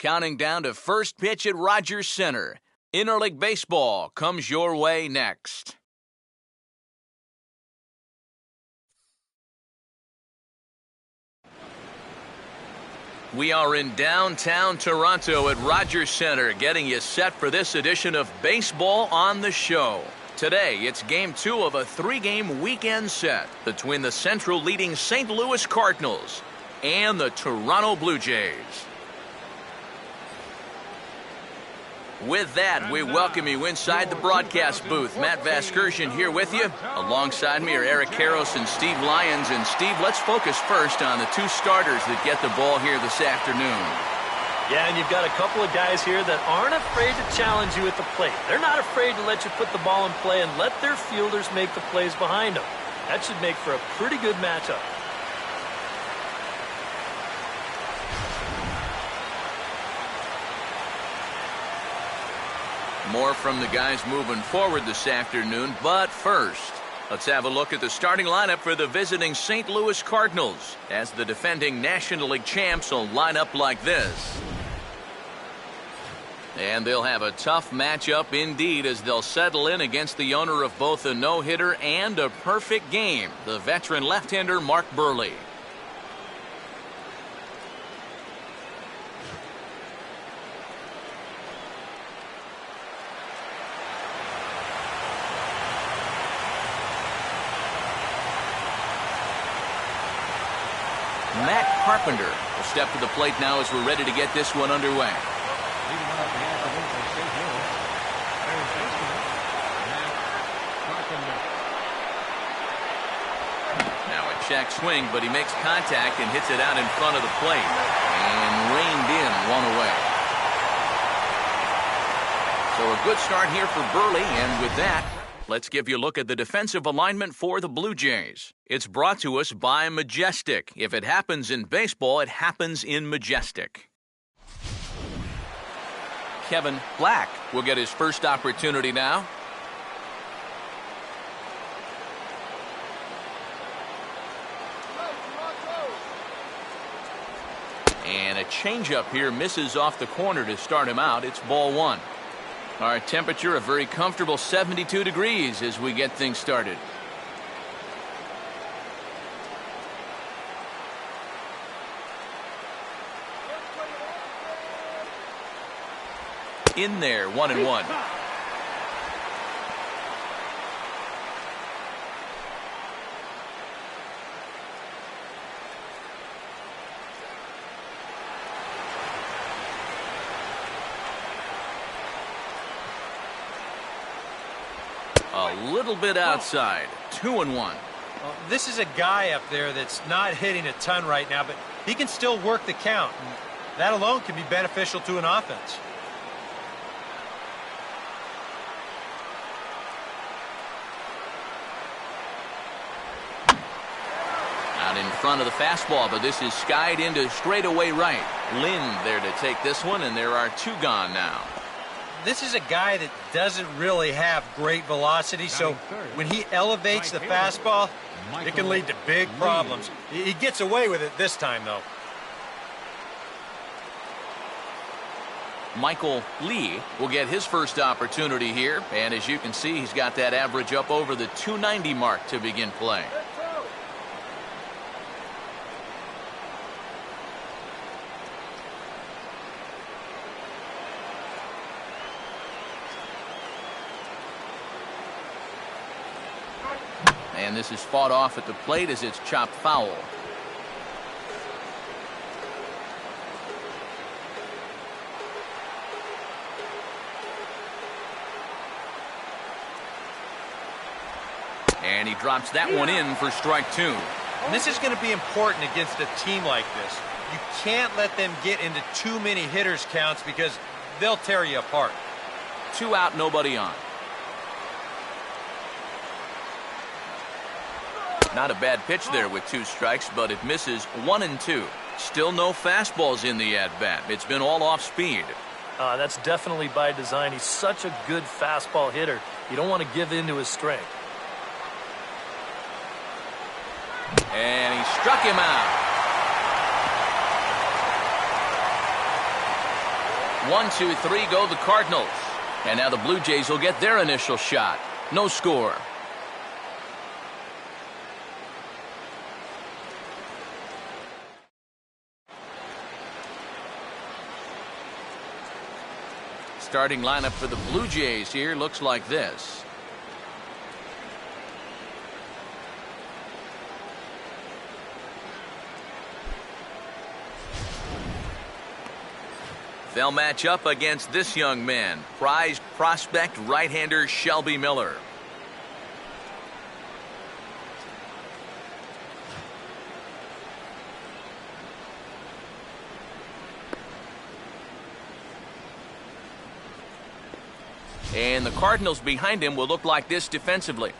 counting down to first pitch at Rogers Center. Interleague Baseball comes your way next. We are in downtown Toronto at Rogers Center, getting you set for this edition of Baseball on the Show. Today, it's Game 2 of a 3-game weekend set between the Central leading St. Louis Cardinals and the Toronto Blue Jays. With that, we welcome you inside the broadcast booth. Matt Vasgersian here with you. Alongside me are Eric Karros and Steve Lyons. And Steve, let's focus first on the two starters that get the ball here this afternoon. Yeah, and you've got a couple of guys here that aren't afraid to challenge you at the plate. They're not afraid to let you put the ball in play and let their fielders make the plays behind them. That should make for a pretty good matchup. More from the guys moving forward this afternoon, but first, let's have a look at the starting lineup for the visiting St. Louis Cardinals, as the defending National League champs will line up like this. And they'll have a tough matchup indeed as they'll settle in against the owner of both a no-hitter and a perfect game, the veteran left-hander Mark Buehrle. Matt Carpenter will step to the plate now as we're ready to get this one underway. Now a check swing, but he makes contact and hits it out in front of the plate. And reined in one away. So a good start here for Buehrle, and with that, let's give you a look at the defensive alignment for the Blue Jays. It's brought to us by Majestic. If it happens in baseball, it happens in Majestic. Kevin Black will get his first opportunity now. And a changeup here misses off the corner to start him out. It's ball one. Our temperature a very comfortable 72 degrees as we get things started. In there, 1-1. A little bit outside, 2-1. Well, this is a guy up there that's not hitting a ton right now, but he can still work the count. And that alone can be beneficial to an offense. Out in front of the fastball, but this is skied into straightaway right. Lynn there to take this one, and there are two gone now. This is a guy that doesn't really have great velocity, so when he elevates the fastball, it can lead to big problems. He gets away with it this time, though. Michael Lee will get his first opportunity here, and as you can see, he's got that average up over the 290 mark to begin play. And this is fought off at the plate as it's chopped foul. And he drops that one in for strike two. And this is going to be important against a team like this. You can't let them get into too many hitters counts because they'll tear you apart. 2 out, nobody on. Not a bad pitch there with 2 strikes, but it misses 1-2. Still no fastballs in the at-bat. It's been all off speed. That's definitely by design. He's such a good fastball hitter. You don't want to give in to his strength. And he struck him out. 1-2-3 go the Cardinals. And now the Blue Jays will get their initial shot. No score. Starting lineup for the Blue Jays here looks like this. They'll match up against this young man, prized prospect right-hander Shelby Miller. And the Cardinals behind him will look like this defensively.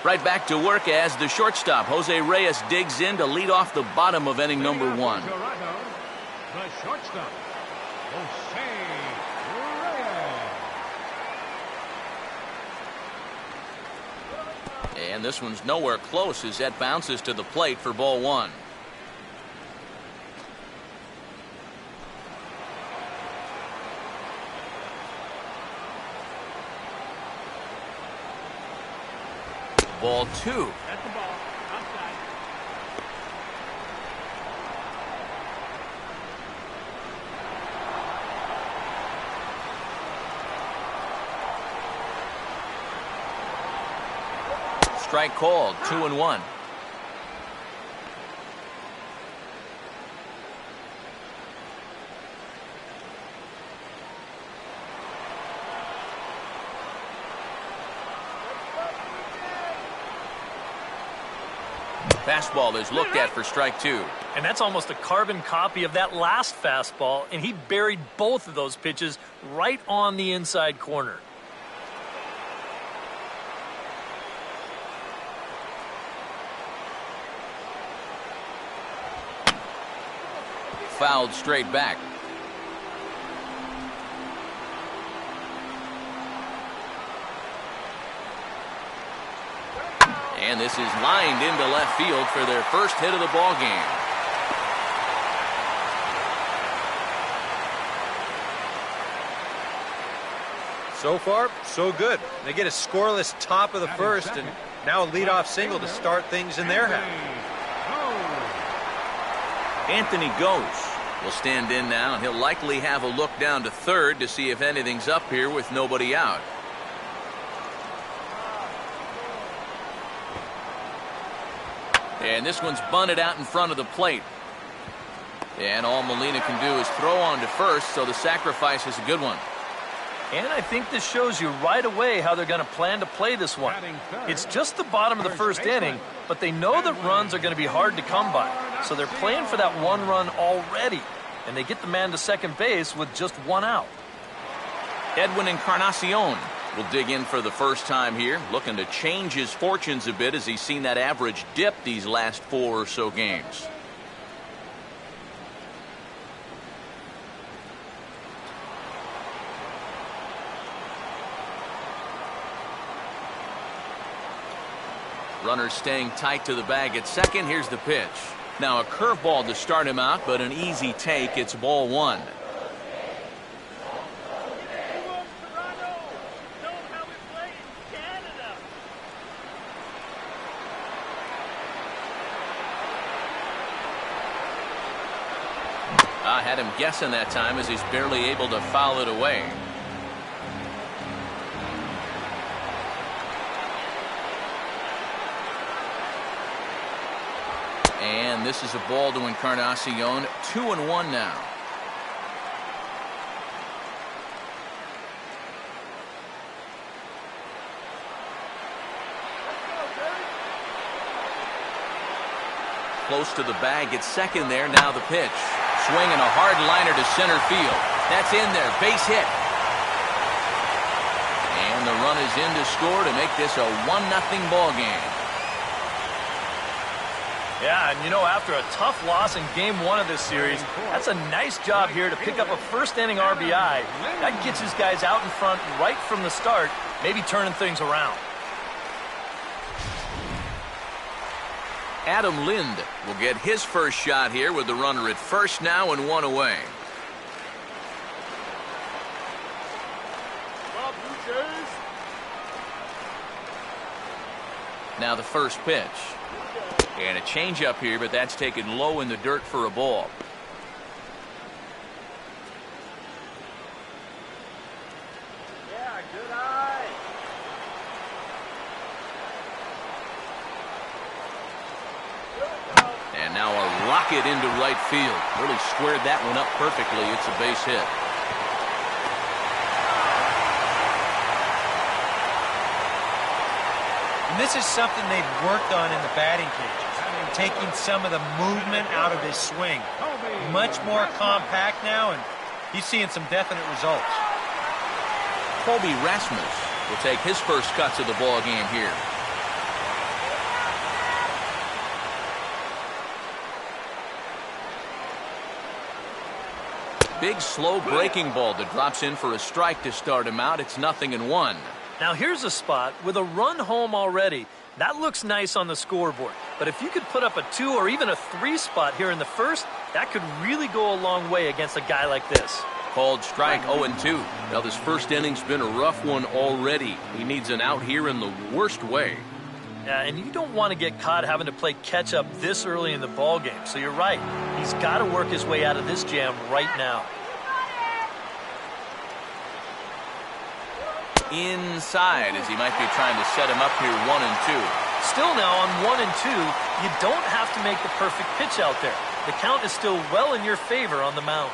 Right back to work as the shortstop, Jose Reyes, digs in to lead off the bottom of inning number 1. Toronto, the shortstop, Jose Reyes. And this one's nowhere close as that bounces to the plate for ball 1. Ball 2. That's the ball. Outside. Strike called, 2-1. Fastball is looked at for strike 2. And that's almost a carbon copy of that last fastball, and he buried both of those pitches right on the inside corner. Fouled straight back. And this is lined into left field for their first hit of the ball game. So far, so good. They get a scoreless top of the first, and now a leadoff single to start things in their half. Anthony Gose will stand in now, and he'll likely have a look down to third to see if anything's up here with nobody out. And this one's bunted out in front of the plate. And all Molina can do is throw on to first, so the sacrifice is a good one. And I think this shows you right away how they're going to plan to play this one. It's just the bottom of the first inning, but they know that runs are going to be hard to come by. So they're playing for that one run already. And they get the man to second base with just one out. Edwin Encarnacion will dig in for the first time here, looking to change his fortunes a bit as he's seen that average dip these last 4 or so games. Runner staying tight to the bag at second. Here's the pitch. Now a curveball to start him out, but an easy take. It's ball 1. I had him guessing that time as he's barely able to foul it away. And this is a ball to Encarnacion. 2-1 now. Close to the bag at second there. Now the pitch. Swinging a hard liner to center field. That's in there. Base hit. And the run is in to score to make this a 1-0 ball game. Yeah, and you know, after a tough loss in Game 1 of this series, that's a nice job here to pick up a first-inning RBI. That gets his guys out in front right from the start, maybe turning things around. Adam Lind will get his first shot here with the runner at first now and one away. Now the first pitch. And a changeup here, but that's taken low in the dirt for a ball. Yeah, good eye. And now a rocket into right field. Really squared that one up perfectly. It's a base hit. And this is something they've worked on in the batting cages, taking some of the movement out of his swing. Much more compact now, and he's seeing some definite results. Kobe Rasmus will take his first cuts of the ball game here. Big slow breaking ball that drops in for a strike to start him out. It's 0-1. Now here's a spot with a run home already. That looks nice on the scoreboard. But if you could put up a 2 or even a 3 spot here in the first, that could really go a long way against a guy like this. Called strike 0-2. Now this first inning's been a rough one already. He needs an out here in the worst way. Yeah, and you don't want to get caught having to play catch up this early in the ball game. So you're right. He's got to work his way out of this jam right now. Inside as he might be trying to set him up here 1-2. Still now on 1-2, you don't have to make the perfect pitch out there. The count is still well in your favor on the mound.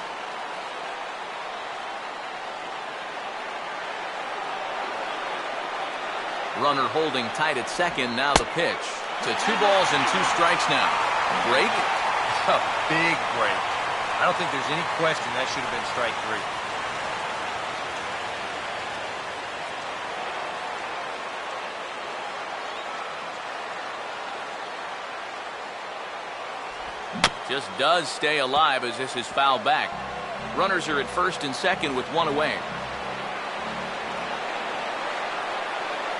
Runner holding tight at second. Now the pitch. To 2 balls and 2 strikes now. Break? A big break. I don't think there's any question that should have been strike 3. Just does stay alive as this is fouled back. Runners are at first and second with 1 away.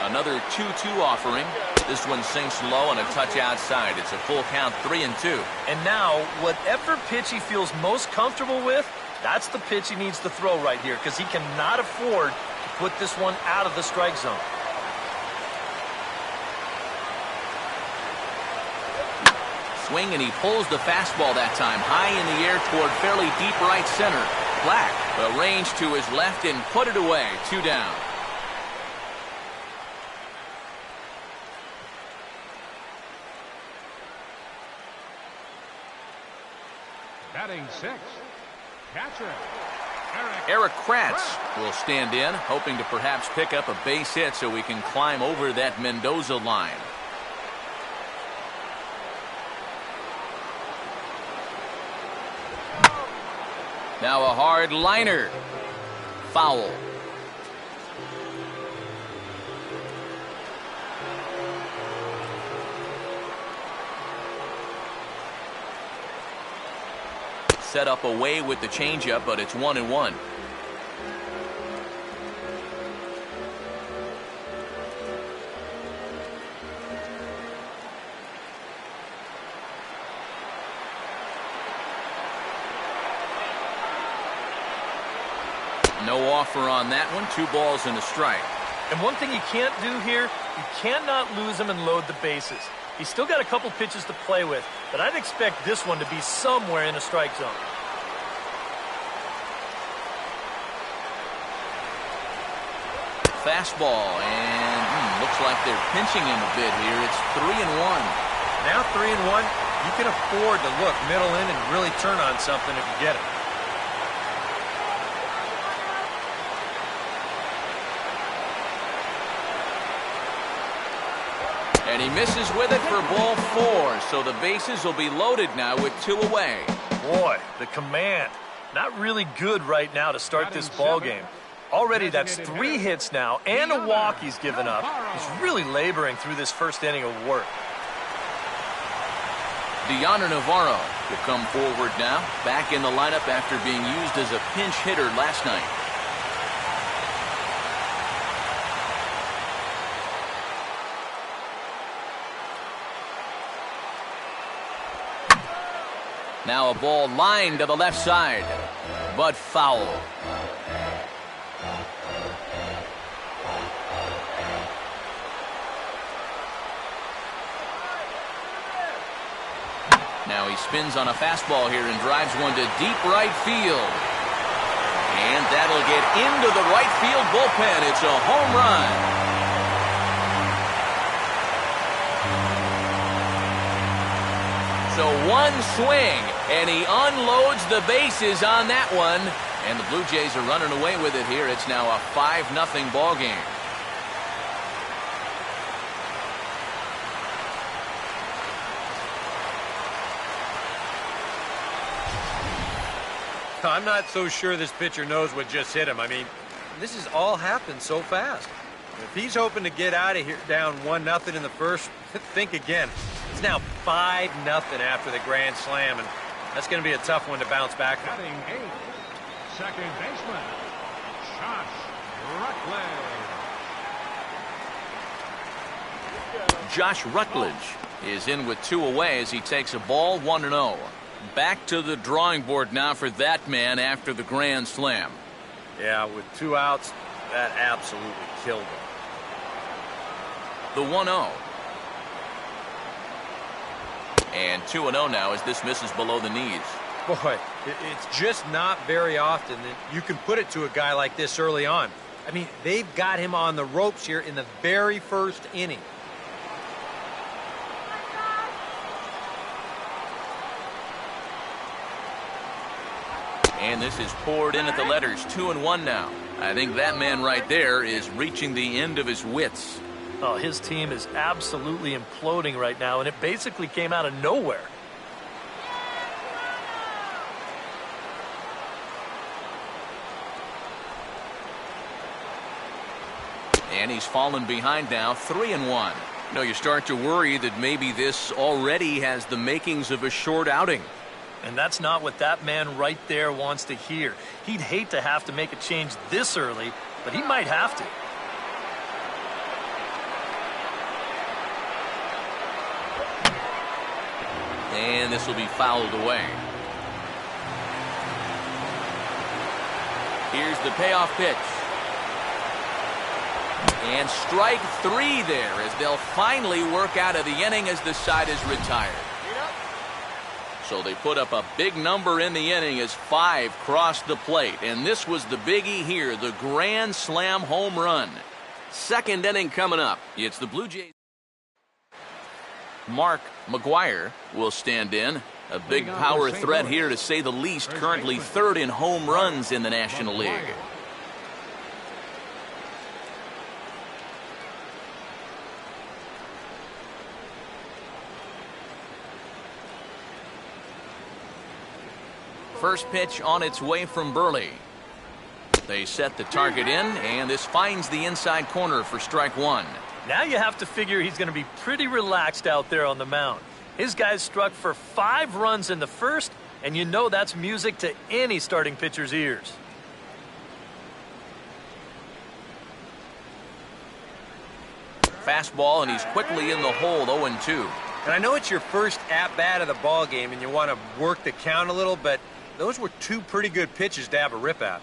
Another 2-2 offering. This one sinks low and a touch outside. It's a full count 3-2. And now, whatever pitch he feels most comfortable with, that's the pitch he needs to throw right here because he cannot afford to put this one out of the strike zone. Swing, and he pulls the fastball that time high in the air toward fairly deep right center. Black will range to his left and put it away. 2 down. Batting 6, catcher Eric Kratz will stand in, hoping to perhaps pick up a base hit so we can climb over that Mendoza line. Now a hard liner. Foul. Set up away with the changeup, but it's 1-1. No offer on that one. 2 balls and a strike. And one thing you can't do here, you cannot lose him and load the bases. He's still got a couple pitches to play with, but I'd expect this one to be somewhere in a strike zone. Fastball, and looks like they're pinching him a bit here. It's 3-1. Now 3-1, you can afford to look middle in and really turn on something if you get it. And he misses with it for ball 4, so the bases will be loaded now with 2 away. Boy, the command. Not really good right now to start this ball game. Already that's 3 hits now and a walk he's given up. He's really laboring through this first inning of work. Deanna Navarro will come forward now, back in the lineup after being used as a pinch hitter last night. Now a ball lined to the left side, but foul. Now he spins on a fastball here and drives one to deep right field. And that'll get into the right field bullpen. It's a home run. So one swing, and he unloads the bases on that one. And the Blue Jays are running away with it here. It's now a 5-0 ball game. I'm not so sure this pitcher knows what just hit him. I mean, this has all happened so fast. If he's hoping to get out of here down 1-0 in the first, think again. It's now 5-0 after the grand slam, and that's going to be a tough one to bounce back from. Batting 8th, second baseman, Josh Rutledge. Josh Rutledge is in with 2 away as he takes a ball 1-0. Back to the drawing board now for that man after the grand slam. Yeah, with 2 outs, that absolutely killed him. The 1-0. And 2-0 now as this misses below the knees. Boy, it's just not very often that you can put it to a guy like this early on. I mean, they've got him on the ropes here in the very first inning. And this is poured in at the letters. 2-1 now. I think that man right there is reaching the end of his wits. Oh, his team is absolutely imploding right now, and it basically came out of nowhere. And he's fallen behind now, 3-1. No, you start to worry that maybe this already has the makings of a short outing. And that's not what that man right there wants to hear. He'd hate to have to make a change this early, but he might have to. And this will be fouled away. Here's the payoff pitch. And strike 3 there as they'll finally work out of the inning as the side is retired. So they put up a big number in the inning as 5 crossed the plate. And this was the biggie here, the grand slam home run. Second inning coming up. It's the Blue Jays. Mark McGuire will stand in. A big power threat here to say the least. Currently 3rd in home runs in the National League. First pitch on its way from Burley. They set the target in, and this finds the inside corner for strike 1. Now you have to figure he's going to be pretty relaxed out there on the mound. His guys struck for 5 runs in the first, and you know that's music to any starting pitcher's ears. Fastball, and he's quickly in the hole, 0-2. And I know it's your first at-bat of the ball game, and you want to work the count a little, but those were 2 pretty good pitches to have a rip at.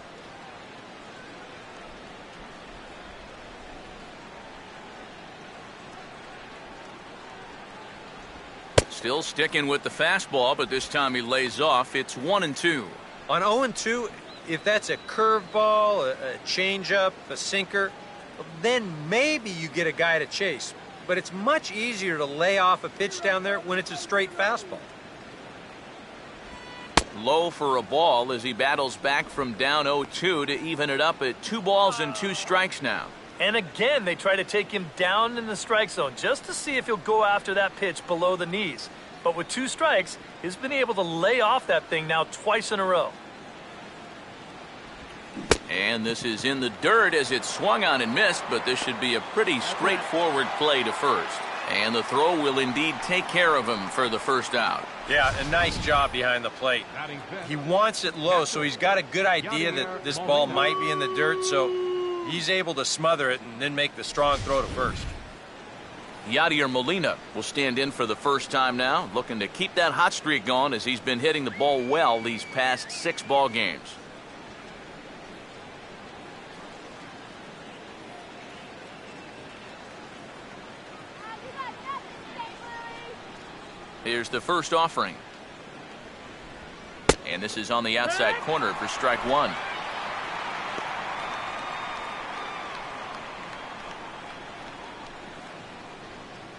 Still sticking with the fastball, but this time he lays off. It's 1-2. On 0-2, if that's a curveball, a changeup, a sinker, then maybe you get a guy to chase. But it's much easier to lay off a pitch down there when it's a straight fastball. Low for a ball as he battles back from down 0-2 to even it up at 2 balls and 2 strikes now. And again, they try to take him down in the strike zone just to see if he'll go after that pitch below the knees. But with 2 strikes, he's been able to lay off that thing now twice in a row. And this is in the dirt as it swung on and missed, but this should be a pretty straightforward play to first. And the throw will indeed take care of him for the first out. Yeah, a nice job behind the plate. He wants it low, so he's got a good idea that this ball might be in the dirt, so he's able to smother it and then make the strong throw to first. Yadier Molina will stand in for the first time now, looking to keep that hot streak going as he's been hitting the ball well these past 6 ball games. Here's the first offering. And this is on the outside corner for strike 1.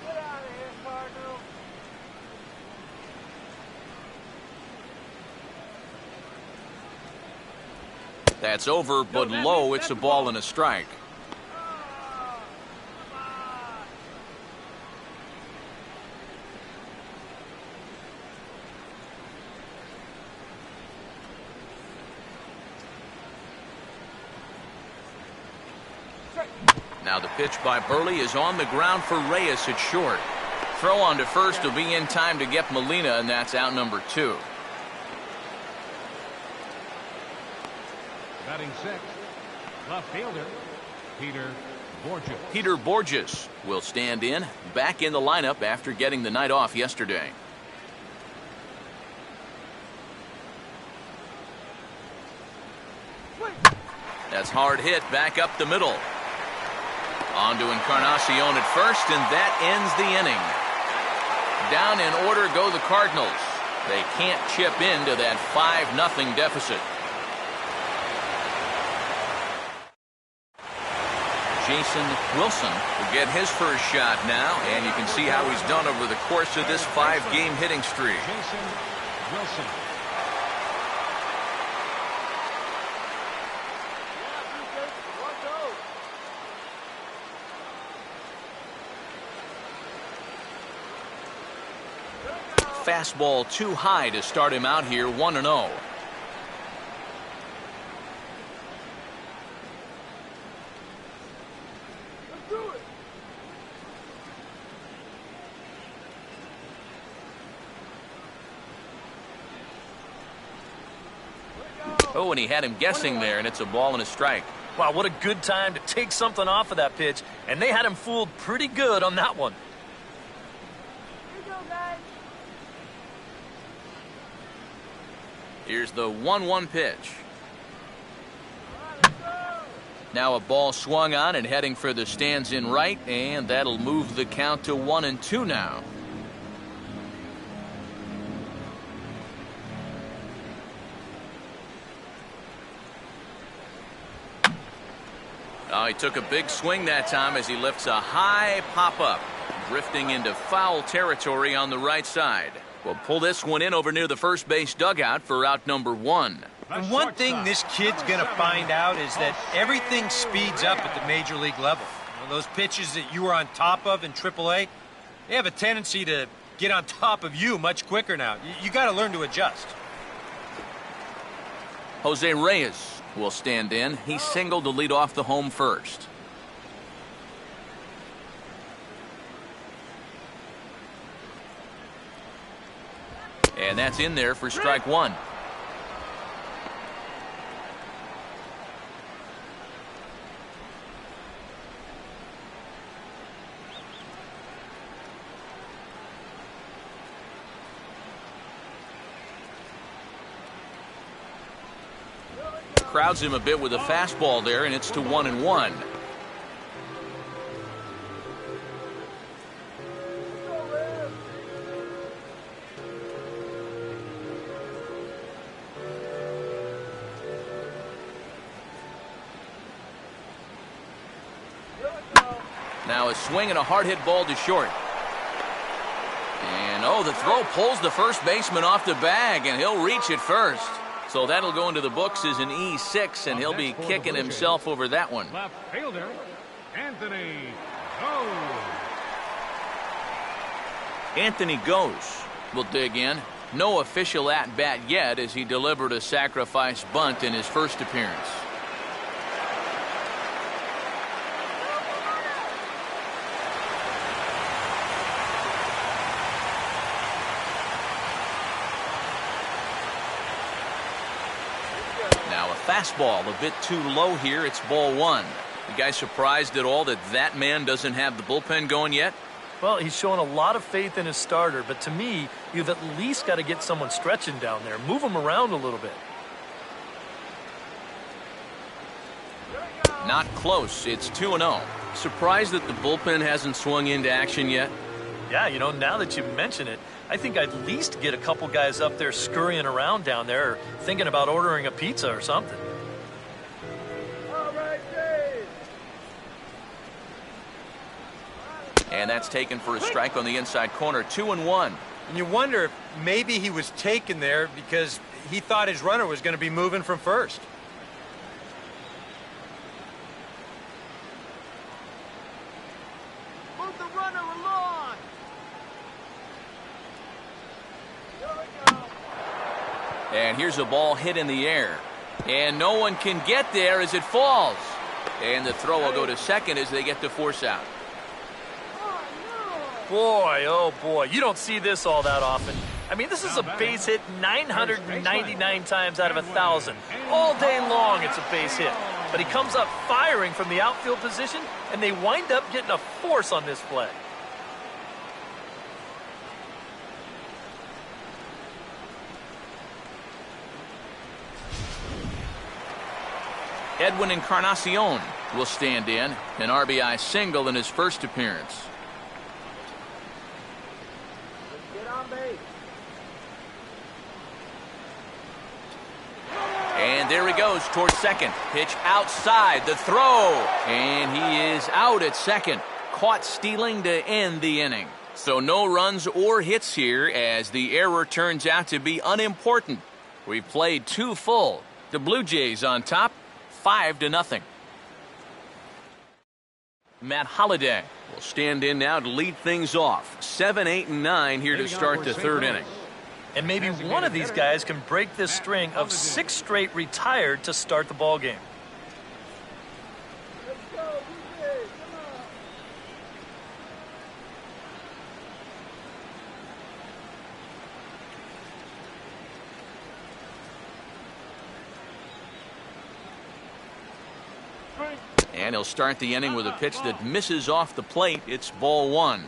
Get out of here, Cardinals. That's over, but low. It's a ball and a strike. Now the pitch by Burley is on the ground for Reyes at short. Throw on to first will be in time to get Molina, and that's out number 2. Batting 6, left fielder, Peter Borges. Peter Borges will stand in, back in the lineup after getting the night off yesterday. That's hard hit back up the middle. On to Encarnacion at first, and that ends the inning. Down in order go the Cardinals. They can't chip into that 5-0 deficit. Jason Wilson will get his first shot now, and you can see how he's done over the course of this 5-game hitting streak. Jason Wilson. Fastball too high to start him out here, 1-0. Oh, and he had him guessing there, and it's a ball and a strike. Wow, what a good time to take something off of that pitch, and they had him fooled pretty good on that one. Here's the 1-1 pitch. Now a ball swung on and heading for the stands in right, and that'll move the count to 1-2 now. Oh, he took a big swing that time as he lifts a high pop-up, drifting into foul territory on the right side. We'll pull this one in over near the first base dugout for out number 1. And one thing this kid's going to find out is that everything speeds up at the major league level. You know, those pitches that you were on top of in AAA, they have a tendency to get on top of you much quicker now. You got to learn to adjust. Jose Reyes will stand in. He singled to lead off the home first. And that's in there for strike 1. Crowds him a bit with a fastball there, and it's to 1-1. Now a swing and a hard hit ball to short. And oh, the throw pulls the first baseman off the bag, and he'll reach it first. So that'll go into the books as an E6, and he'll be kicking himself over that one. Left fielder, Anthony Goes. Anthony Goes will dig in. No official at-bat yet as he delivered a sacrifice bunt in his first appearance. fastball a bit too low here. It's ball one. You guys surprised at all that that man doesn't have the bullpen going yet? Well, he's showing a lot of faith in his starter, but to me, you've at least got to get someone stretching down there. Move him around a little bit. Not close. It's 2-0. Surprised that the bullpen hasn't swung into action yet? Yeah, you know, now that you mention it, I think I'd at least get a couple guys up there scurrying around down there or thinking about ordering a pizza or something. All right, Dave. And that's taken for a strike on the inside corner. 2-1. And you wonder if maybe he was taken there because he thought his runner was going to be moving from first. Move the runner along. Here we go. And here's a ball hit in the air. And no one can get there as it falls. And the throw will go to second as they get the force out. Boy, oh boy, you don't see this all that often. I mean, this is a base hit 999 times out of 1,000. All day long it's a base hit. But he comes up firing from the outfield position, and they wind up getting a force on this play. Edwin Encarnacion will stand in, an RBI single in his first appearance. Get on base. And there he goes towards second. Pitch outside, the throw. And he is out at second. Caught stealing to end the inning. So no runs or hits here as the error turns out to be unimportant. We've played 2 full. The Blue Jays on top, 5-0. Matt Holliday will stand in now to lead things off. 7, 8, and 9 here to start the third inning. And maybe one of these guys can break this string of 6 straight retired to start the ball game. Let's go, DJ. Come on. And he'll start the inning with a pitch that misses off the plate. It's ball one.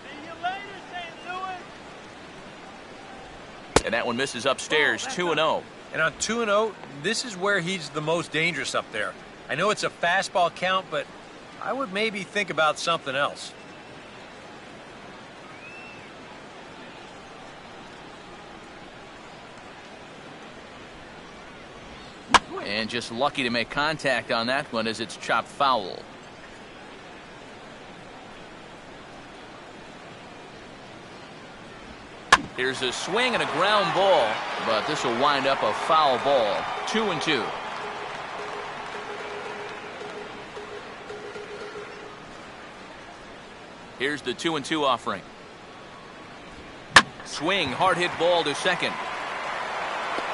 See you later, St. Louis. And that one misses upstairs, 2-0. And on 2-0, this is where he's the most dangerous up there. I know it's a fastball count, but I would maybe think about something else. And just lucky to make contact on that one as it's chopped foul. Here's a swing and a ground ball, but this will wind up a foul ball. 2-2. Here's the 2-2 offering. Swing, hard hit ball to second.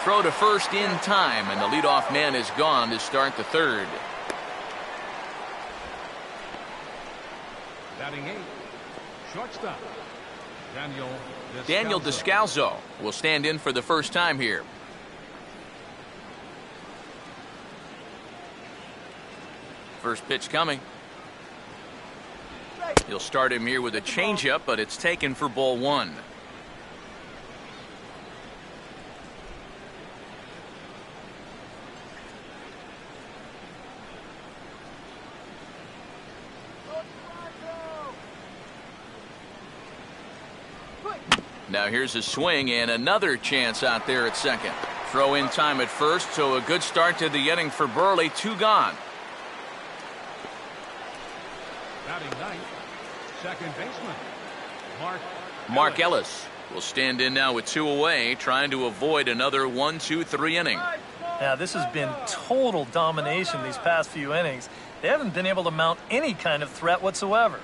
Throw to first in time, and the leadoff man is gone to start the third. Batting 8, shortstop, Daniel Descalzo will stand in for the first time here. First pitch coming. He'll start him here with a changeup, but it's taken for ball one. Now here's a swing and another chance out there at second. Throw in time at first, so a good start to the inning for Burley. 2 gone. batting ninth, second baseman, Mark Ellis will stand in now with 2 away, trying to avoid another 1-2-3 inning. Now, this has been total domination these past few innings. They haven't been able to mount any kind of threat whatsoever.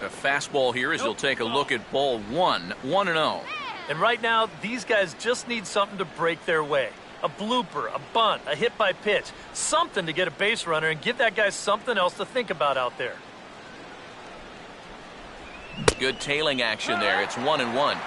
A fastball here as he'll take a look at ball one, 1-0. And right now, these guys just need something to break their way. A blooper, a bunt, a hit by pitch, something to get a base runner and give that guy something else to think about out there. Good tailing action there. It's 1-1.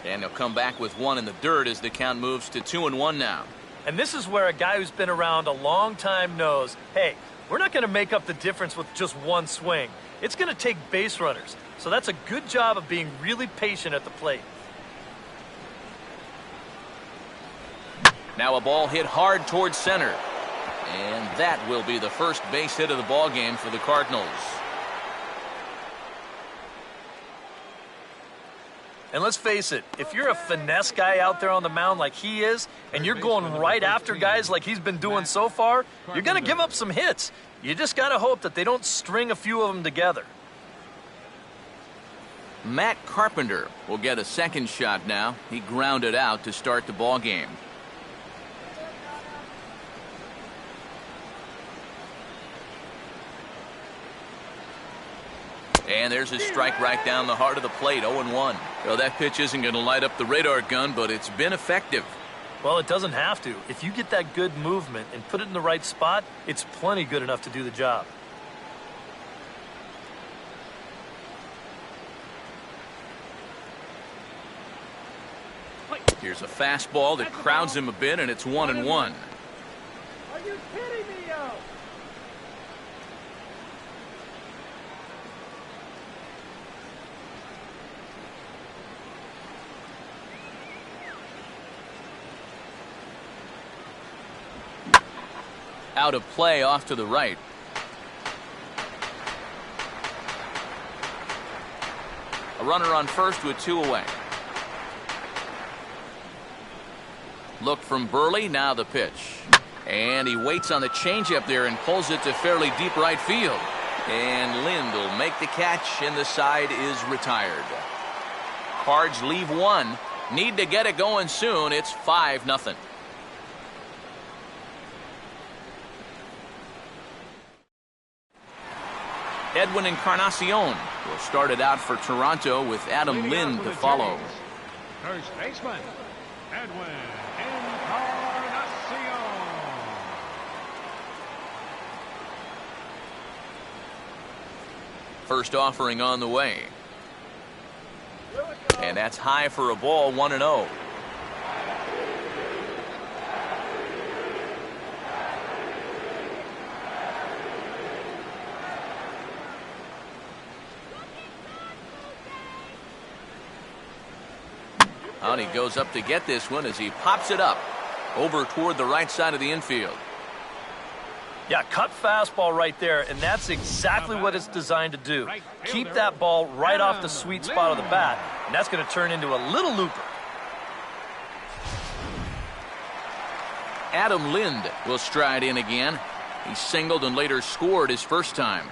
And he'll come back with one in the dirt as the count moves to 2-1 now. And this is where a guy who's been around a long time knows, hey, we're not going to make up the difference with just one swing. It's going to take base runners. So that's a good job of being really patient at the plate. Now a ball hit hard towards center. And that will be the first base hit of the ball game for the Cardinals. And let's face it, if you're a finesse guy out there on the mound like he is, and you're going right after guys like he's been doing so far, you're going to give up some hits. You just got to hope that they don't string a few of them together. Matt Carpenter will get a second shot now. He grounded out to start the ball game. And there's a strike right down the heart of the plate, 0-1. Well, that pitch isn't going to light up the radar gun, but it's been effective. Well, it doesn't have to. If you get that good movement and put it in the right spot, it's plenty good enough to do the job. Here's a fastball that crowds him a bit, and it's 1-1. Are you kidding me, yo? Out of play off to the right. A runner on first with two away. Look from Burley, now the pitch. And he waits on the changeup there and pulls it to fairly deep right field. And Lind will make the catch, and the side is retired. Cards leave one. Need to get it going soon. It's 5-0. Edwin Encarnacion will start it out for Toronto with Adam Lind to follow. First baseman, Edwin Encarnacion. First offering on the way. And that's high for a ball, 1-0. And he goes up to get this one as he pops it up over toward the right side of the infield. Yeah, cut fastball right there, and that's exactly what it's designed to do. Keep that ball right off the sweet spot of the bat, and that's going to turn into a little looper. Adam Lind will stride in again. He singled and later scored his first time.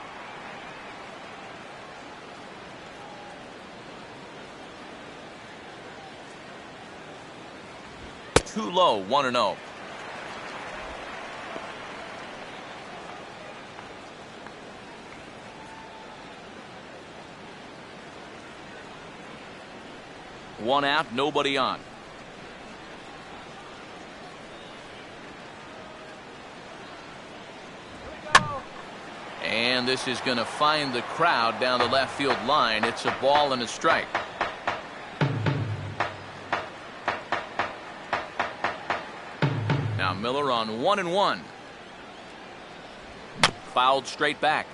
Too low, 1-0. One out, nobody on. And this is going to find the crowd down the left field line. It's a ball and a strike. Now Miller on 1-1. Fouled straight back.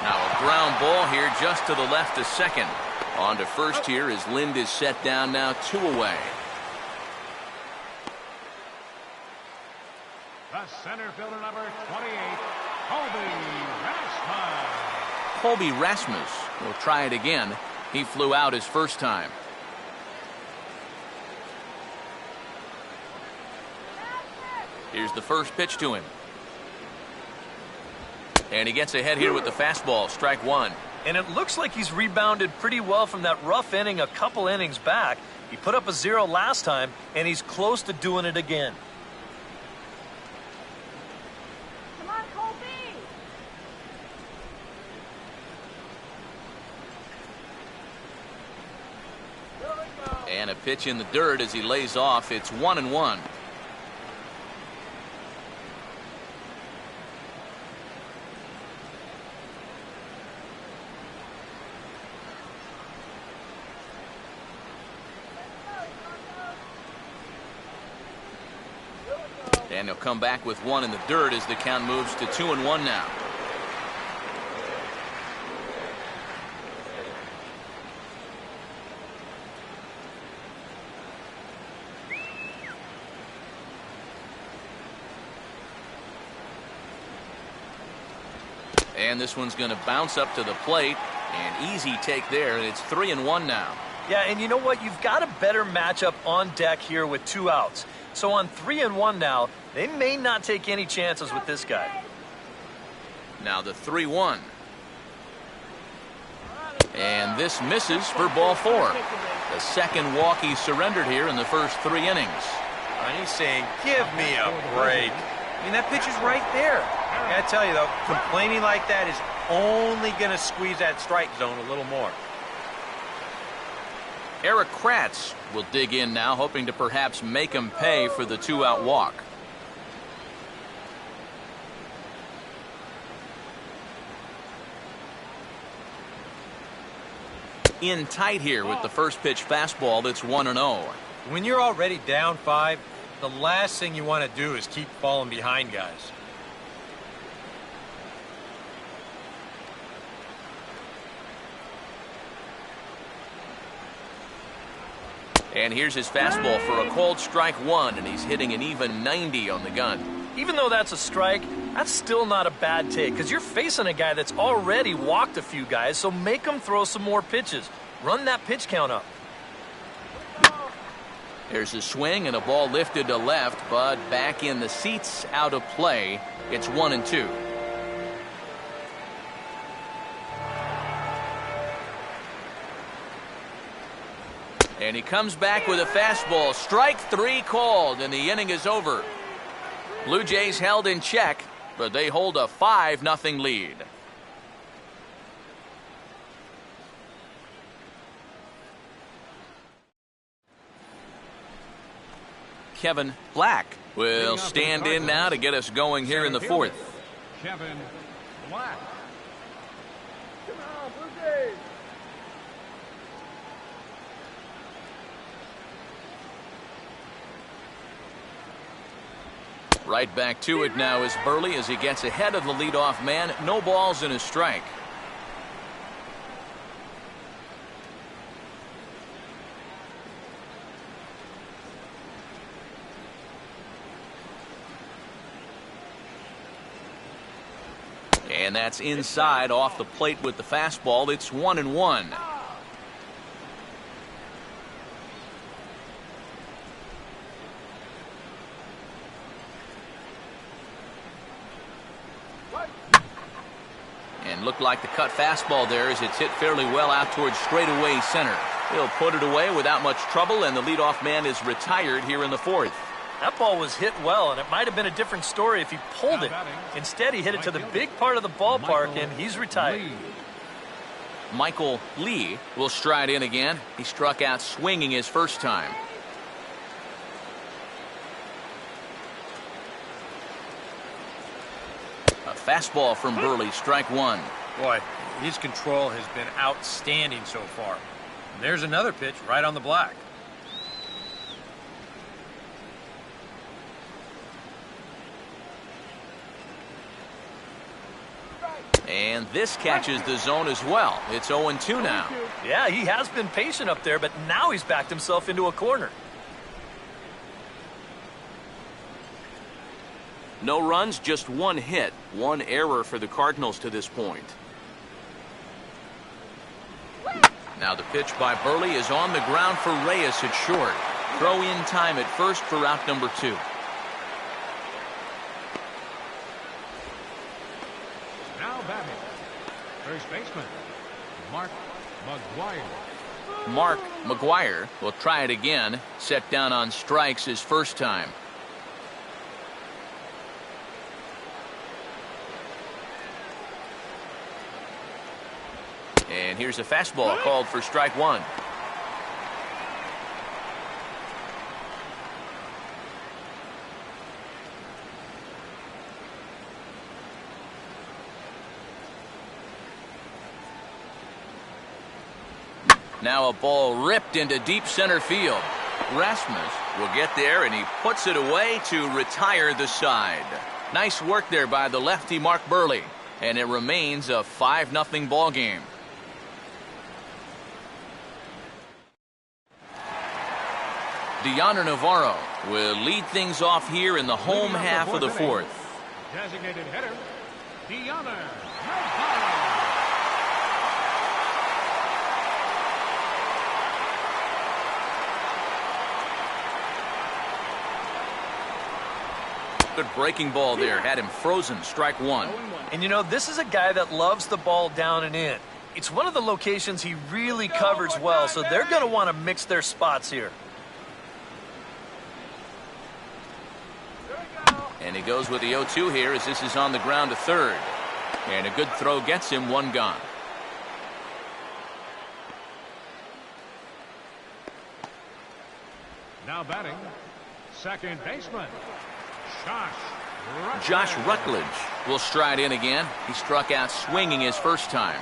Now a ground ball here just to the left of second. On to first here as Lind is set down now, 2 away. The center fielder, number 28, Colby Rasmus. Colby Rasmus will try it again. He flew out his first time. Here's the first pitch to him. And he gets ahead here with the fastball, strike one. And it looks like he's rebounded pretty well from that rough inning a couple innings back. He put up a 0 last time, and he's close to doing it again. Come on, Colby. And a pitch in the dirt as he lays off. It's 1-1. And he'll come back with one in the dirt as the count moves to 2-1 now. And this one's going to bounce up to the plate. An easy take there, and it's 3-1 now. Yeah, and you know what? You've got a better matchup on deck here with 2 outs. So on 3-1 now, they may not take any chances with this guy. Now the 3-1. And this misses for ball 4. The second walk he surrendered here in the first 3 innings. And he's saying, give me a break. I mean, that pitch is right there. I gotta tell you, though, complaining like that is only going to squeeze that strike zone a little more. Eric Kratz will dig in now, hoping to perhaps make him pay for the 2-out walk. In tight here with the first pitch fastball. That's 1-0. When you're already down 5, the last thing you want to do is keep falling behind guys. And here's his fastball for a called strike 1, and he's hitting an even 90 on the gun. Even though that's a strike, that's still not a bad take because you're facing a guy that's already walked a few guys, so make him throw some more pitches. Run that pitch count up. There's a swing and a ball lifted to left, but back in the seats, out of play. It's 1-2. And he comes back with a fastball. Strike 3 called, and the inning is over. Blue Jays held in check, but they hold a 5-0 lead. Kevin Black will stand in now to get us going here in the 4th. Kevin Black. Come on, Blue Jays. Right back to it now is Burley as he gets ahead of the leadoff man. No balls and a strike. And that's inside off the plate with the fastball. It's 1-1. And looked like the cut fastball there as it's hit fairly well out towards straightaway center. He'll put it away without much trouble, and the leadoff man is retired here in the 4th. That ball was hit well, and it might have been a different story if he pulled it. Instead, he hit it to the big part of the ballpark, and he's retired. Michael Lee will stride in again. He struck out swinging his first time. A fastball from Burley, strike 1. Boy, his control has been outstanding so far. And there's another pitch right on the black. And this catches the zone as well. It's 0-2 now. Yeah, he has been patient up there, but now he's backed himself into a corner. No runs, just 1 hit. 1 error for the Cardinals to this point. Now the pitch by Burley is on the ground for Reyes at short. Throw in time at first for out number 2. First baseman, Mark McGuire. Mark McGuire will try it again. Set down on strikes his first time. And here's a fastball called for strike one. Now a ball ripped into deep center field. Rasmus will get there, and he puts it away to retire the side. Nice work there by the lefty Mark Burley, and it remains a 5-0 ball game. Deoner Navarro will lead things off here in the home half of the fourth. Designated hitter, Deoner Navarro. Good breaking ball there. Had him frozen. Strike one. And you know, this is a guy that loves the ball down and in. It's one of the locations he really covers well, so they're going to want to mix their spots here. And he goes with the 0-2 here as this is on the ground to third. And a good throw gets him one gone. Now batting, second baseman, Josh Rutledge will stride in again. He struck out swinging his first time.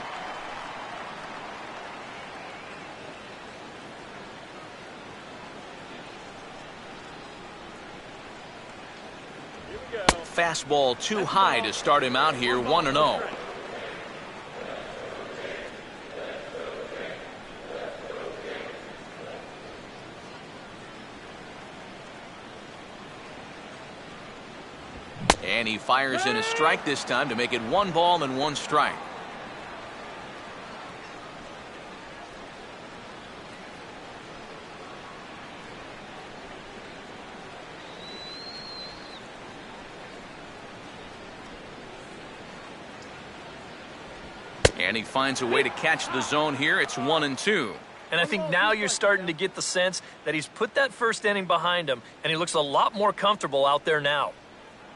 Fastball too high to start him out here, 1-0. And he fires in a strike this time to make it 1 ball and 1 strike. And he finds a way to catch the zone here. It's 1-2. And I think now you're starting to get the sense that he's put that first inning behind him, and he looks a lot more comfortable out there now.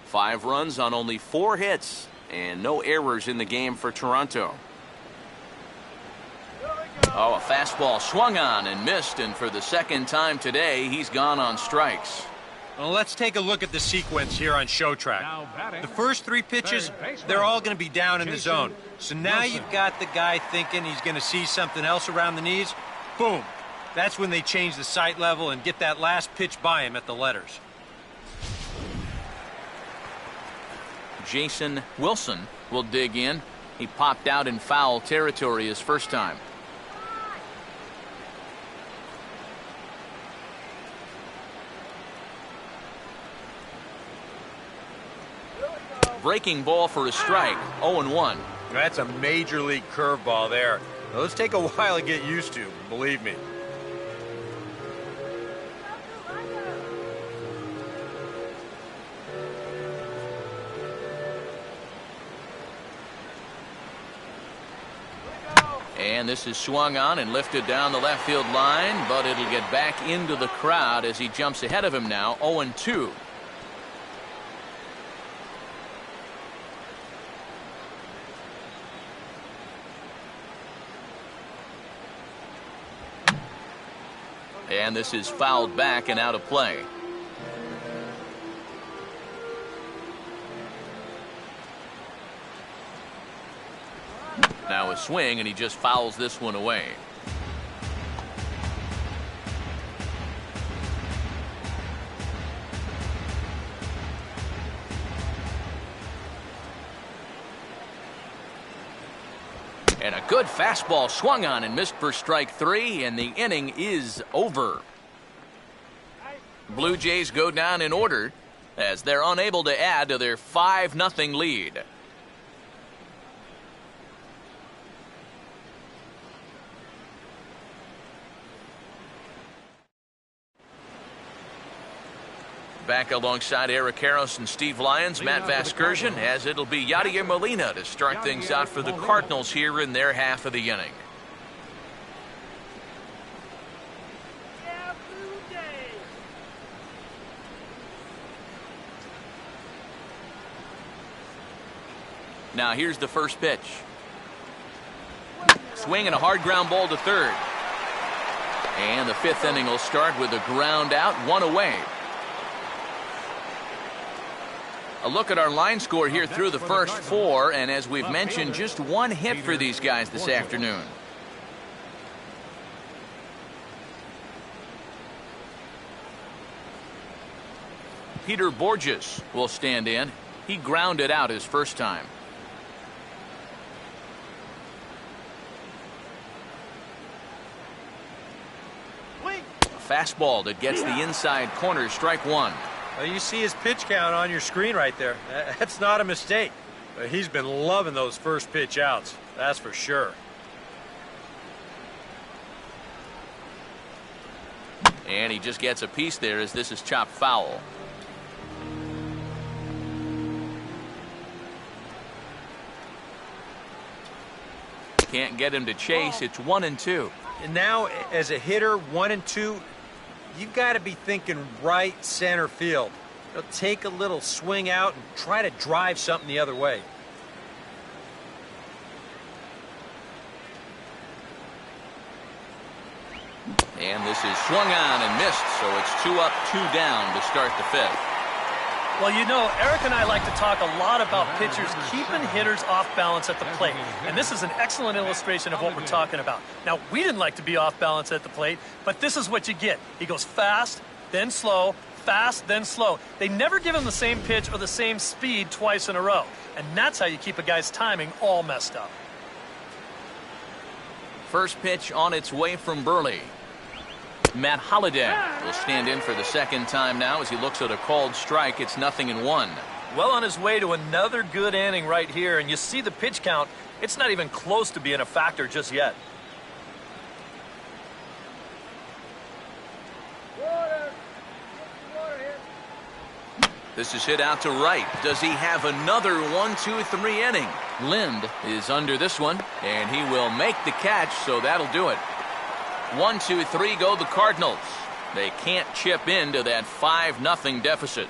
5 runs on only 4 hits, and no errors in the game for Toronto. Oh, a fastball swung on and missed, and for the second time today, he's gone on strikes. Well, let's take a look at the sequence here on Show Track. The first 3 pitches, they're all going to be down in the zone. So now you've got the guy thinking he's going to see something else around the knees. Boom. That's when they change the sight level and get that last pitch by him at the letters. Jason Wilson will dig in. He popped out in foul territory his first time. Breaking ball for a strike, 0-1. That's a major league curveball there. Those take a while to get used to, believe me. And this is swung on and lifted down the left field line, but it'll get back into the crowd as he jumps ahead of him now, 0-2. And this is fouled back and out of play. Now a swing, and he just fouls this one away. And a good fastball swung on and missed for strike 3, and the inning is over. Blue Jays go down in order as they're unable to add to their 5-0 lead. Back alongside Eric Harris and Steve Lyons, Matt Vasgersian, as it'll be Yadier Molina to start things out for the Cardinals here in their half of the inning. Now here's the first pitch. Swing and a hard ground ball to third. And the fifth inning will start with a ground out, one away. A look at our line score here through the first four, and as we've mentioned, just one hit for these guys this afternoon. Peter Borges will stand in. He grounded out his first time. Fastball that gets the inside corner, strike one. Well, you see his pitch count on your screen right there. That's not a mistake. But he's been loving those first pitch outs, that's for sure. And he just gets a piece there as this is chopped foul. Can't get him to chase. It's 1-2. And now, as a hitter, 1-2, you've got to be thinking right center field. You'll take a little swing out and try to drive something the other way. And this is swung on and missed, so it's 2 up, 2 down to start the fifth. Well, you know, Eric and I like to talk a lot about pitchers keeping hitters off balance at the plate. And this is an excellent illustration of what we're talking about. Now, we didn't like to be off balance at the plate, but this is what you get. He goes fast, then slow, fast, then slow. They never give him the same pitch or the same speed twice in a row. And that's how you keep a guy's timing all messed up. First pitch on its way from Burley. Matt Holliday will stand in for the second time now as he looks at a called strike. It's 0-1. Well on his way to another good inning right here, and you see the pitch count. It's not even close to being a factor just yet. This is hit out to right. Does he have another 1-2-3 inning? Lind is under this one, and he will make the catch, so that'll do it. 1-2-3 go the Cardinals. They can't chip into that 5-0 deficit.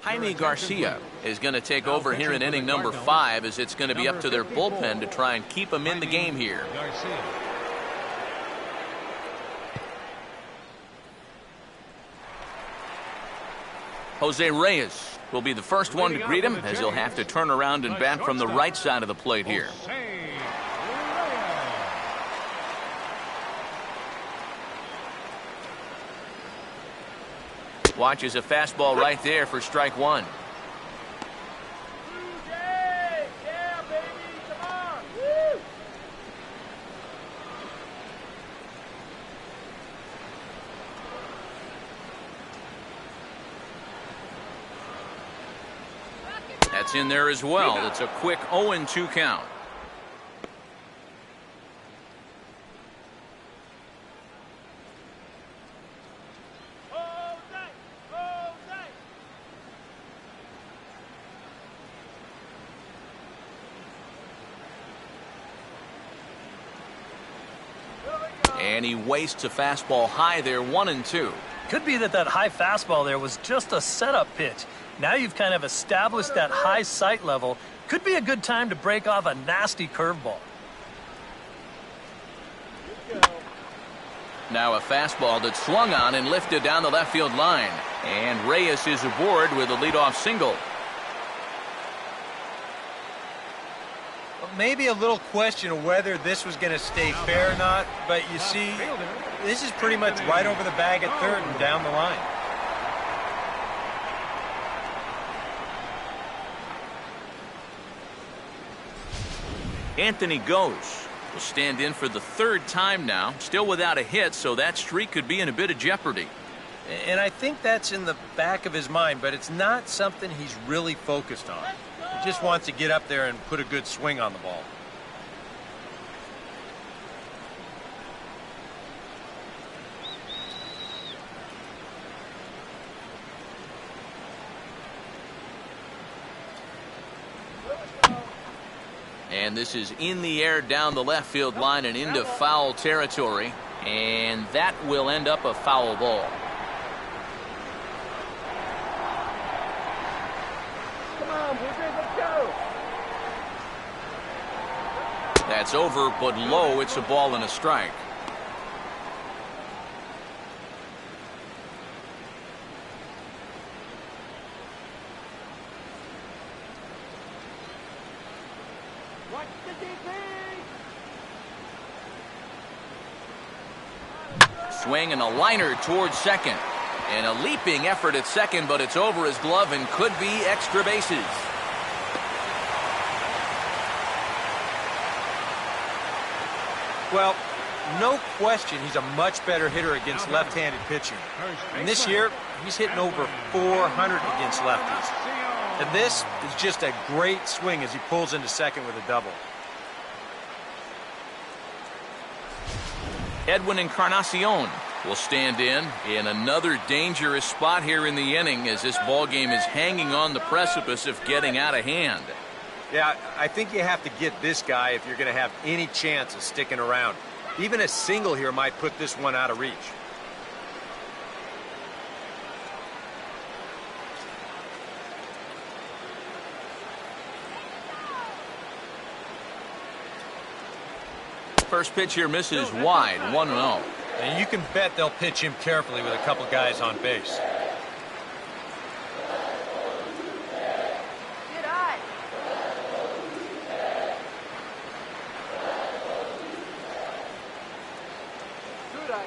Jaime Garcia is going to take over here in inning number 5, as it's going to be up to their bullpen to try and keep him in the game here. Jose Reyes will be the first one to greet him, as he'll have to turn around and bat from the right side of the plate here. Watches a fastball right there for strike one. Yeah, baby, come on. Woo. That's in there as well. It's a quick 0-2 count. And he wastes a fastball high there, 1-2. Could be that high fastball there was just a setup pitch. Now you've kind of established that high sight level. Could be a good time to break off a nasty curveball. Now a fastball that's swung on and lifted down the left field line. And Reyes is aboard with a leadoff single. Maybe a little question of whether this was going to stay fair or not, but you see, this is pretty much right over the bag at third and down the line. Anthony Goes will stand in for the third time now, still without a hit, so that streak could be in a bit of jeopardy. And I think that's in the back of his mind, but it's not something he's really focused on. He just wants to get up there and put a good swing on the ball. And this is in the air down the left field line and into foul territory. And that will end up a foul ball. Come on, Blueberry, let's go. That's over, but low. It's a ball and a strike. Watch the DP. Swing and a liner towards second. And a leaping effort at second, but it's over his glove and could be extra bases. Well, no question he's a much better hitter against left-handed pitching. And this year, he's hitting over 400 against lefties. And this is just a great swing as he pulls into second with a double. Edwin Encarnacion will stand in another dangerous spot here in the inning as this ball game is hanging on the precipice of getting out of hand. Yeah, I think you have to get this guy if you're going to have any chance of sticking around. Even a single here might put this one out of reach. First pitch here misses wide, 1-0. And you can bet they'll pitch him carefully with a couple guys on base. Get high. Good eye.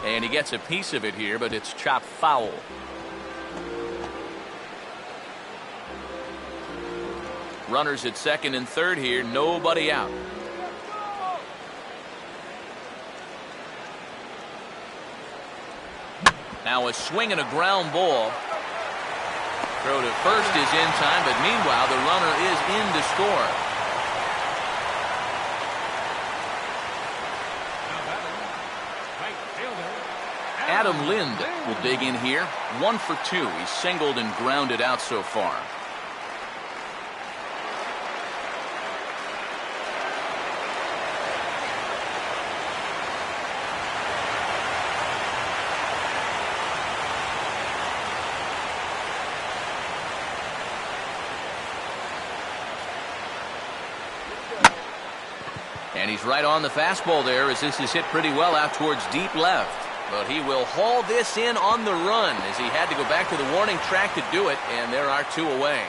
And he gets a piece of it here, but it's chopped foul. Runners at second and third here, nobody out. Now a swing and a ground ball. Throw to first is in time, but meanwhile the runner is in to score. Adam Lind will dig in here. 1 for 2. He's singled and grounded out so far. And he's right on the fastball there as this is hit pretty well out towards deep left. But he will haul this in on the run as he had to go back to the warning track to do it, and there are 2 away.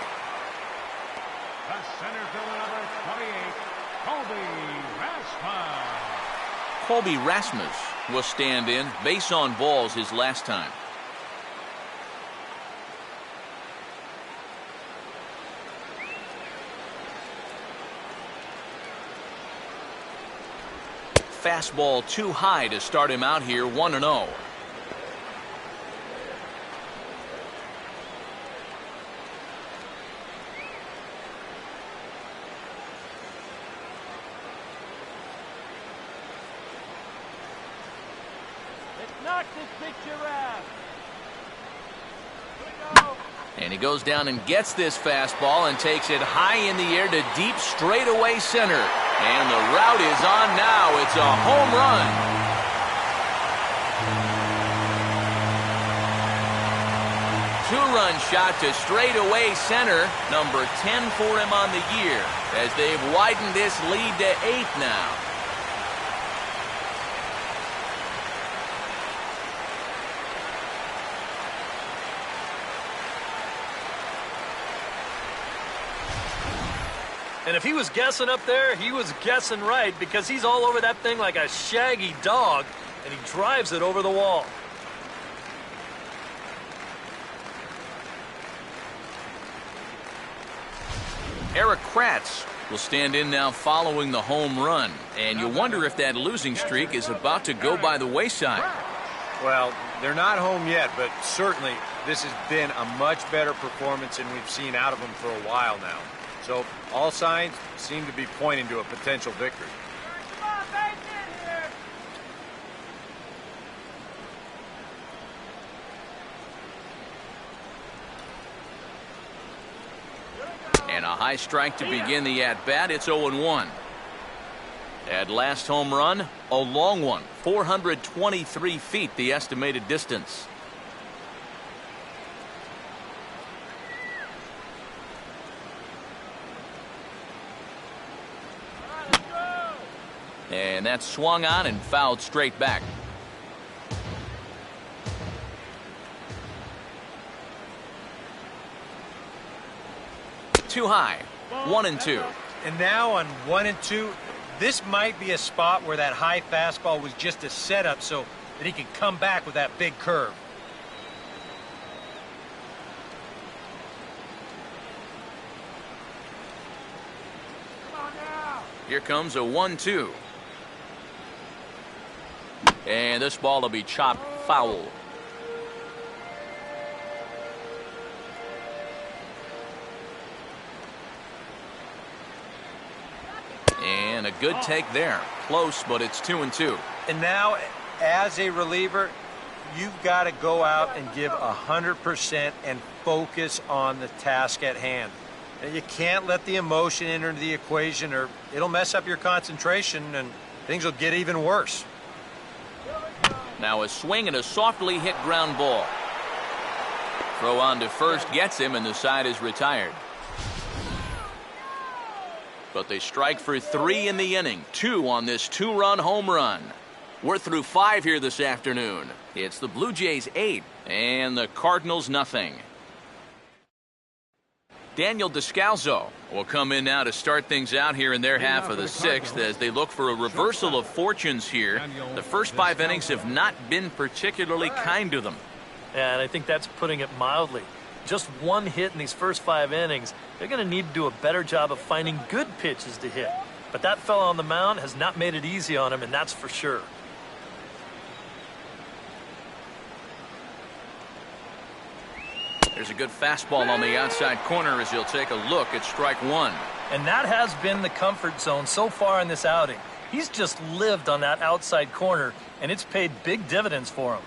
The center fielder, number 28, Colby Rasmus. Colby Rasmus will stand in. Base on balls his last time. Fastball too high to start him out here, 1-0. Let's knock this picture out. And he goes down and gets this fastball and takes it high in the air to deep straightaway center. And the route is on now. It's a home run. Two-run shot to straightaway center. Number 10 for him on the year as they've widened this lead to 8 now. And if he was guessing up there, he was guessing right because he's all over that thing like a shaggy dog, and he drives it over the wall. Eric Kratz will stand in now following the home run. And you wonder if that losing streak is about to go by the wayside. Well, they're not home yet, but certainly this has been a much better performance than we've seen out of them for a while now. So all signs seem to be pointing to a potential victory. Come on, base in here. High strike to begin the at-bat. It's 0-1. At last home run, a long one. 423 feet, the estimated distance. And that's swung on and fouled straight back. Too high. 1-2. And now on 1-2, this might be a spot where that high fastball was just a setup so that he can come back with that big curve. Here comes a 1-2. And this ball will be chopped foul. And a good take there. Close, but it's 2-2. And now, as a reliever, you've got to go out and give 100% and focus on the task at hand. You can't let the emotion enter the equation or it'll mess up your concentration and things will get even worse. Now a swing and a softly hit ground ball. Throw on to first gets him, and the side is retired. But they strike for 3 in the inning. 2 on this 2-run home run. We're through 5 here this afternoon. It's the Blue Jays 8 and the Cardinals nothing. Daniel Descalzo will come in now to start things out here in their half of the 6th as they look for a reversal of fortunes here. The first 5 innings have not been particularly kind to them. Yeah, and I think that's putting it mildly. Just 1 hit in these first 5 innings. They're going to need to do a better job of finding good pitches to hit. But that fella on the mound has not made it easy on him, and that's for sure. There's a good fastball on the outside corner as he'll take a look at strike 1. And that has been the comfort zone so far in this outing. He's just lived on that outside corner, and it's paid big dividends for him.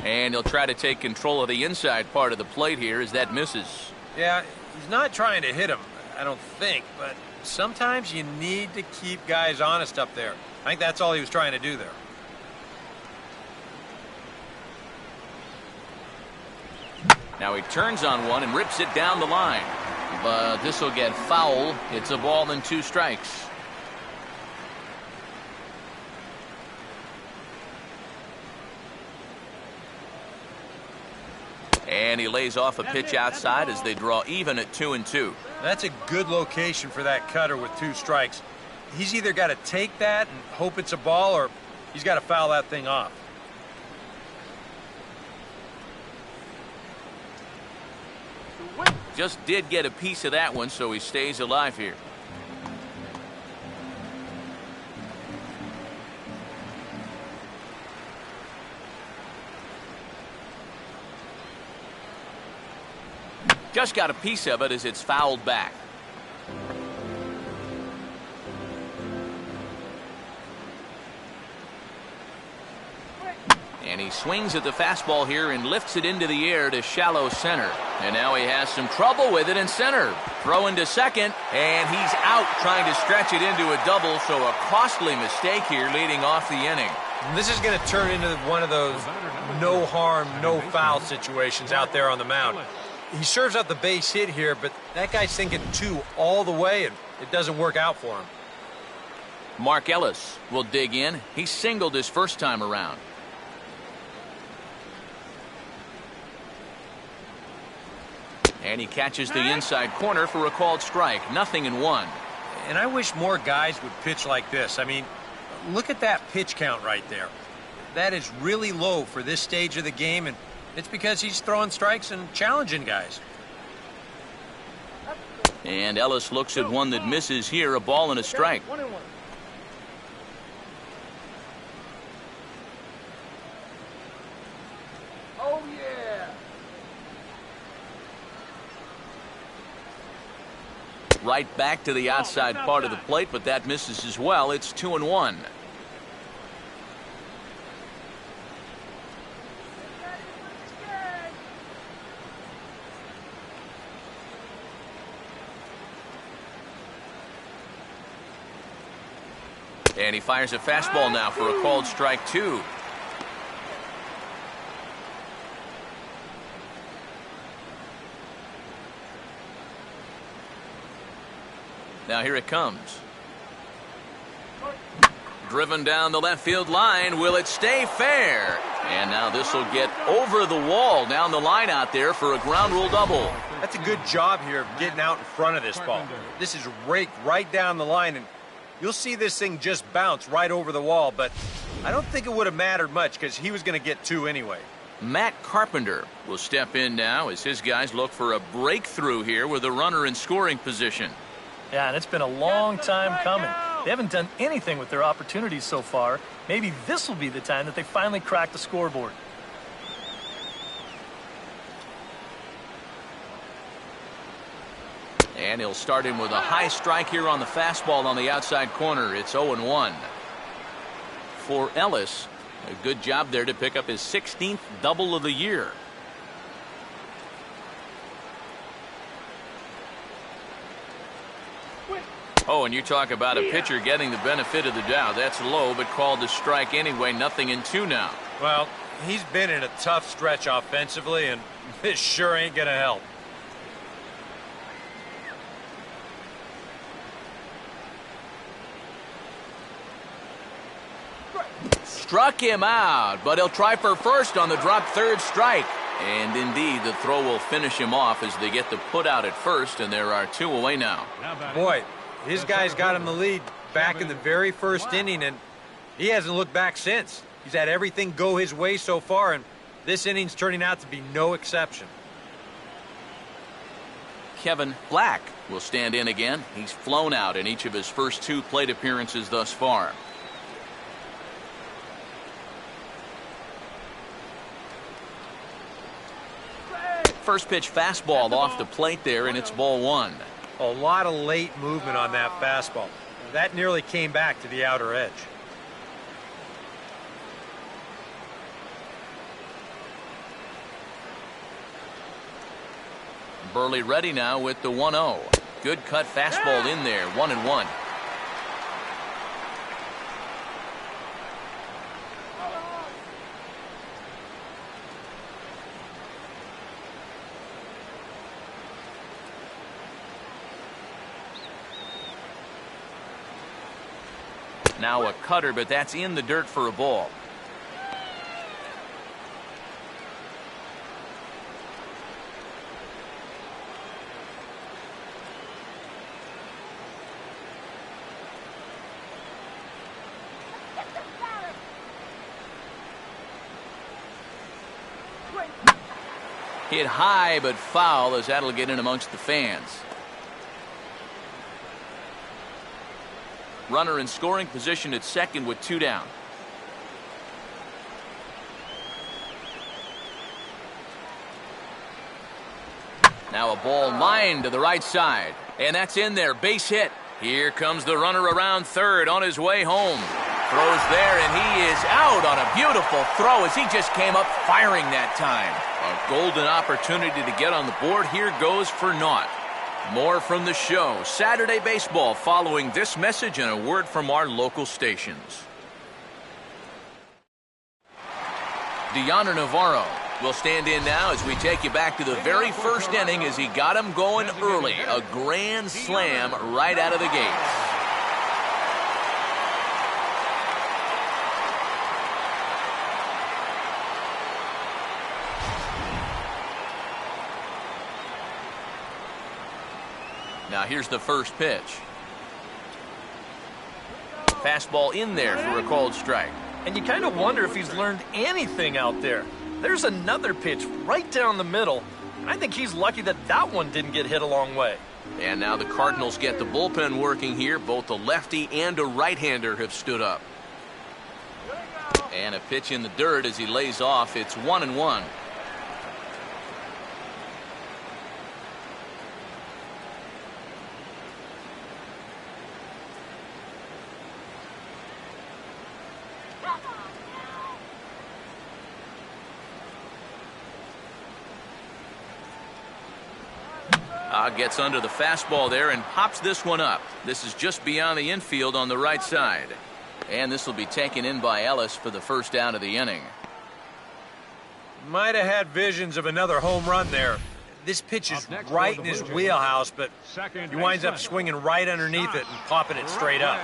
And he'll try to take control of the inside part of the plate here as that misses. Yeah, he's not trying to hit him, I don't think, but sometimes you need to keep guys honest up there. I think that's all he was trying to do there. Now he turns on one and rips it down the line. But this will get foul. It's a ball and 2 strikes. And he lays off a pitch outside as they draw even at 2-2. That's a good location for that cutter with 2 strikes. He's either got to take that and hope it's a ball, or he's got to foul that thing off. Just did get a piece of that one, so he stays alive here. Just got a piece of it as it's fouled back. And he swings at the fastball here and lifts it into the air to shallow center. And now he has some trouble with it in center. Throw into second, and he's out trying to stretch it into a double, so a costly mistake here leading off the inning. This is going to turn into one of those no harm, no foul situations out there on the mound. He serves out the base hit here, but that guy's thinking 2 all the way, and it doesn't work out for him. Mark Ellis will dig in. He singled his first time around. And he catches the inside corner for a called strike. 0-1. And I wish more guys would pitch like this. I mean, look at that pitch count right there. That is really low for this stage of the game, and it's because he's throwing strikes and challenging guys. And Ellis looks at one that misses here, a ball and a strike. 1-1. Oh, yeah. Right back to the outside part of the plate, but that misses as well. It's 2-1. And he fires a fastball now for a called strike 2. Now here it comes. Driven down the left field line. Will it stay fair? And now this will get over the wall down the line out there for a ground rule double. That's a good job here of getting out in front of this ball. This is raked right down the line, and you'll see this thing just bounce right over the wall, but I don't think it would have mattered much because he was going to get 2 anyway. Matt Carpenter will step in now as his guys look for a breakthrough here with a runner in scoring position. Yeah, and it's been a long time coming. They haven't done anything with their opportunities so far. Maybe this will be the time that they finally crack the scoreboard. And he'll start him with a high strike here on the fastball on the outside corner. It's 0-1. For Ellis, a good job there to pick up his 16th double of the year. Oh, and you talk about a pitcher getting the benefit of the doubt. That's low, but called a strike anyway. 0-2 now. Well, he's been in a tough stretch offensively, and this sure ain't going to help. Struck him out, but he'll try for first on the drop third strike. And indeed, the throw will finish him off as they get the put out at first, and there are 2 away now. Boy, his guys got him the lead back in the very first inning, and he hasn't looked back since. He's had everything go his way so far, and this inning's turning out to be no exception. Kevin Black will stand in again. He's flown out in each of his first 2 plate appearances thus far. First pitch fastball off the plate there, and it's ball 1. A lot of late movement on that fastball. That nearly came back to the outer edge. Burley ready now with the 1-0. Good cut fastball in there, 1-1. Now a cutter, but that's in the dirt for a ball. Hit high but foul as that'll get in amongst the fans. Runner in scoring position at second with 2 down. Now a ball lined to the right side. And that's in there. Base hit. Here comes the runner around third on his way home. Throws there, and he is out on a beautiful throw as he just came up firing that time. A golden opportunity to get on the board. Here goes for naught. More from the show. Saturday Baseball following this message and a word from our local stations. Deoner Navarro will stand in now as we take you back to the very first inning as he got him going early. A grand slam right out of the gates. Now here's the first pitch. Fastball in there for a called strike. And you kind of wonder if he's learned anything out there. There's another pitch right down the middle. I think he's lucky that that one didn't get hit a long way. And now the Cardinals get the bullpen working here. Both a lefty and a right-hander have stood up. And a pitch in the dirt as he lays off. It's 1-1. Gets under the fastball there and pops this one up. This is just beyond the infield on the right side. And this will be taken in by Ellis for the first down of the inning. Might have had visions of another home run there. This pitch is right in his wheelhouse, but he winds up swinging right underneath it and popping it straight up.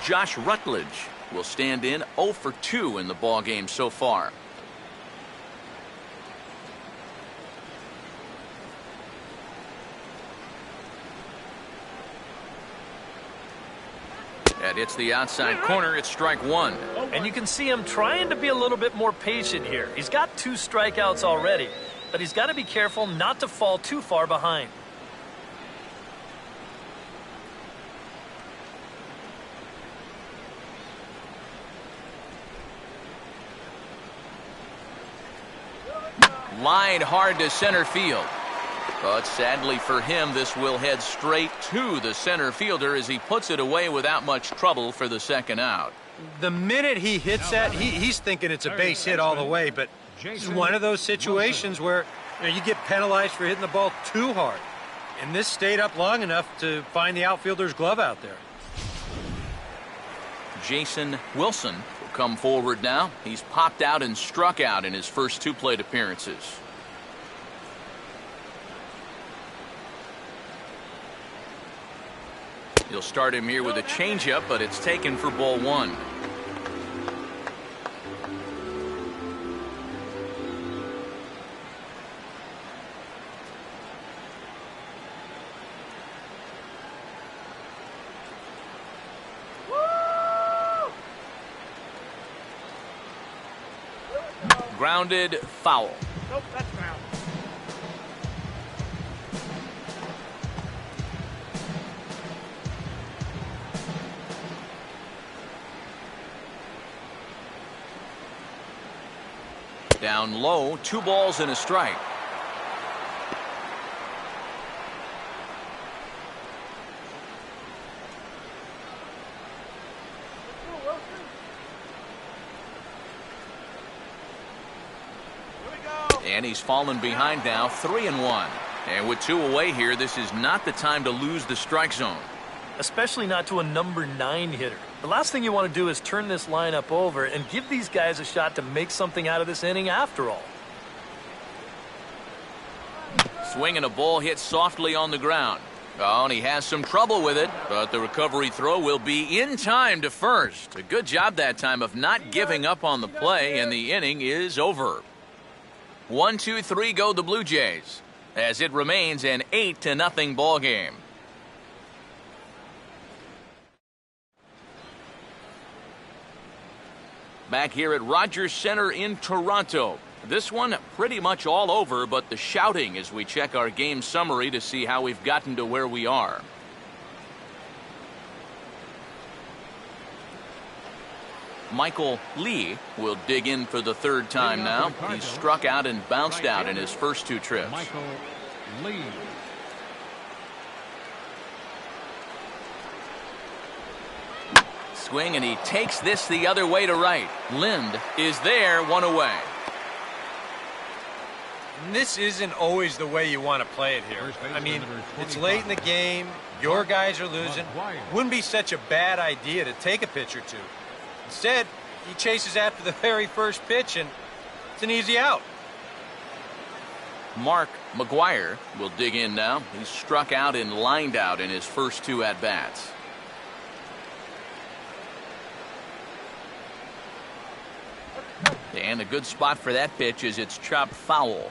Josh Rutledge will stand in 0 for 2 in the ball game so far. That hits the outside corner. It's strike one. And you can see him trying to be a little bit more patient here. He's got 2 strikeouts already, but he's got to be careful not to fall too far behind. Line hard to center field. But sadly for him, this will head straight to the center fielder as he puts it away without much trouble for the second out. The minute he hits that, he's thinking it's a base hit all the way, but it's one of those situations where you get penalized for hitting the ball too hard. And this stayed up long enough to find the outfielder's glove out there. Jason Wilson will come forward now. He's popped out and struck out in his first 2 plate appearances. He'll start him here with a changeup, but it's taken for ball 1. Grounded foul. Nope, that's foul. Down low, 2 balls and a strike. And he's fallen behind now, 3-1. And with 2 away here, this is not the time to lose the strike zone. Especially not to a number 9 hitter. The last thing you want to do is turn this lineup over and give these guys a shot to make something out of this inning after all. Swing and a ball hit softly on the ground. Oh, and he has some trouble with it, but the recovery throw will be in time to first. A good job that time of not giving up on the play, and the inning is over. 1-2-3 go the Blue Jays, as it remains an 8-0 ball game. Back here at Rogers Center in Toronto. This one pretty much all over, but the shouting as we check our game summary to see how we've gotten to where we are. Michael Lee will dig in for the 3rd time now. He's struck out and bounced out in his first 2 trips. Michael Lee. Swing, and he takes this the other way to right. Lind is there, 1 away. This isn't always the way you want to play it here. I mean, it's late in the game. Your guys are losing. Wouldn't be such a bad idea to take a pitch or 2. Instead, he chases after the very first pitch, and it's an easy out. Mark McGuire will dig in now. He's struck out and lined out in his first 2 at-bats. And a good spot for that pitch is it's chopped foul.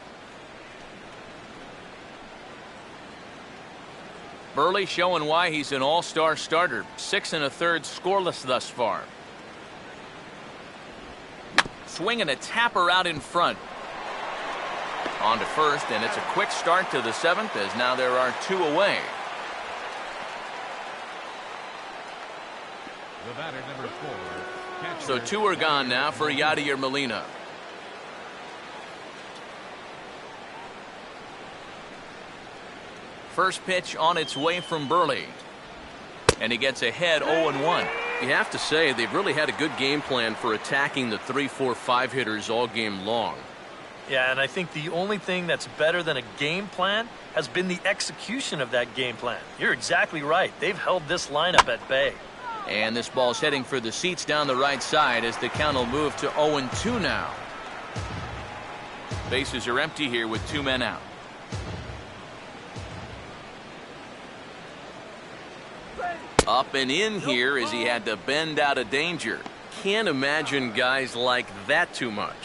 Burley showing why he's an all-star starter. 6 1/3 scoreless thus far. Swing and a tapper out in front. On to first, and it's a quick start to the 7th as now there are 2 away. The batter, number 4. So 2 are gone now for Yadier Molina. First pitch on its way from Burley. And he gets ahead 0-1. You have to say they've really had a good game plan for attacking the 3, 4, 5 hitters all game long. Yeah, and I think the only thing that's better than a game plan has been the execution of that game plan. You're exactly right. They've held this lineup at bay. And this ball's heading for the seats down the right side as the count will move to 0-2 now. Bases are empty here with 2 men out. Up and in here as he had to bend out of danger. Can't imagine guys like that too much.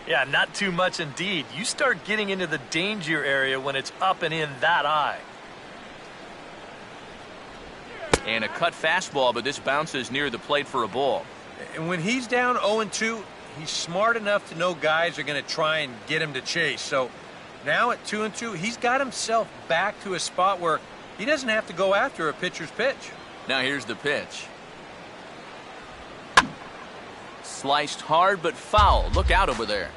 Yeah, not too much indeed. You start getting into the danger area when it's up and in that high. And a cut fastball, but this bounces near the plate for a ball. And when he's down 0-2, he's smart enough to know guys are going to try and get him to chase. So now at 2-2, he's got himself back to a spot where he doesn't have to go after a pitcher's pitch. Now here's the pitch. Sliced hard but foul. Look out over there.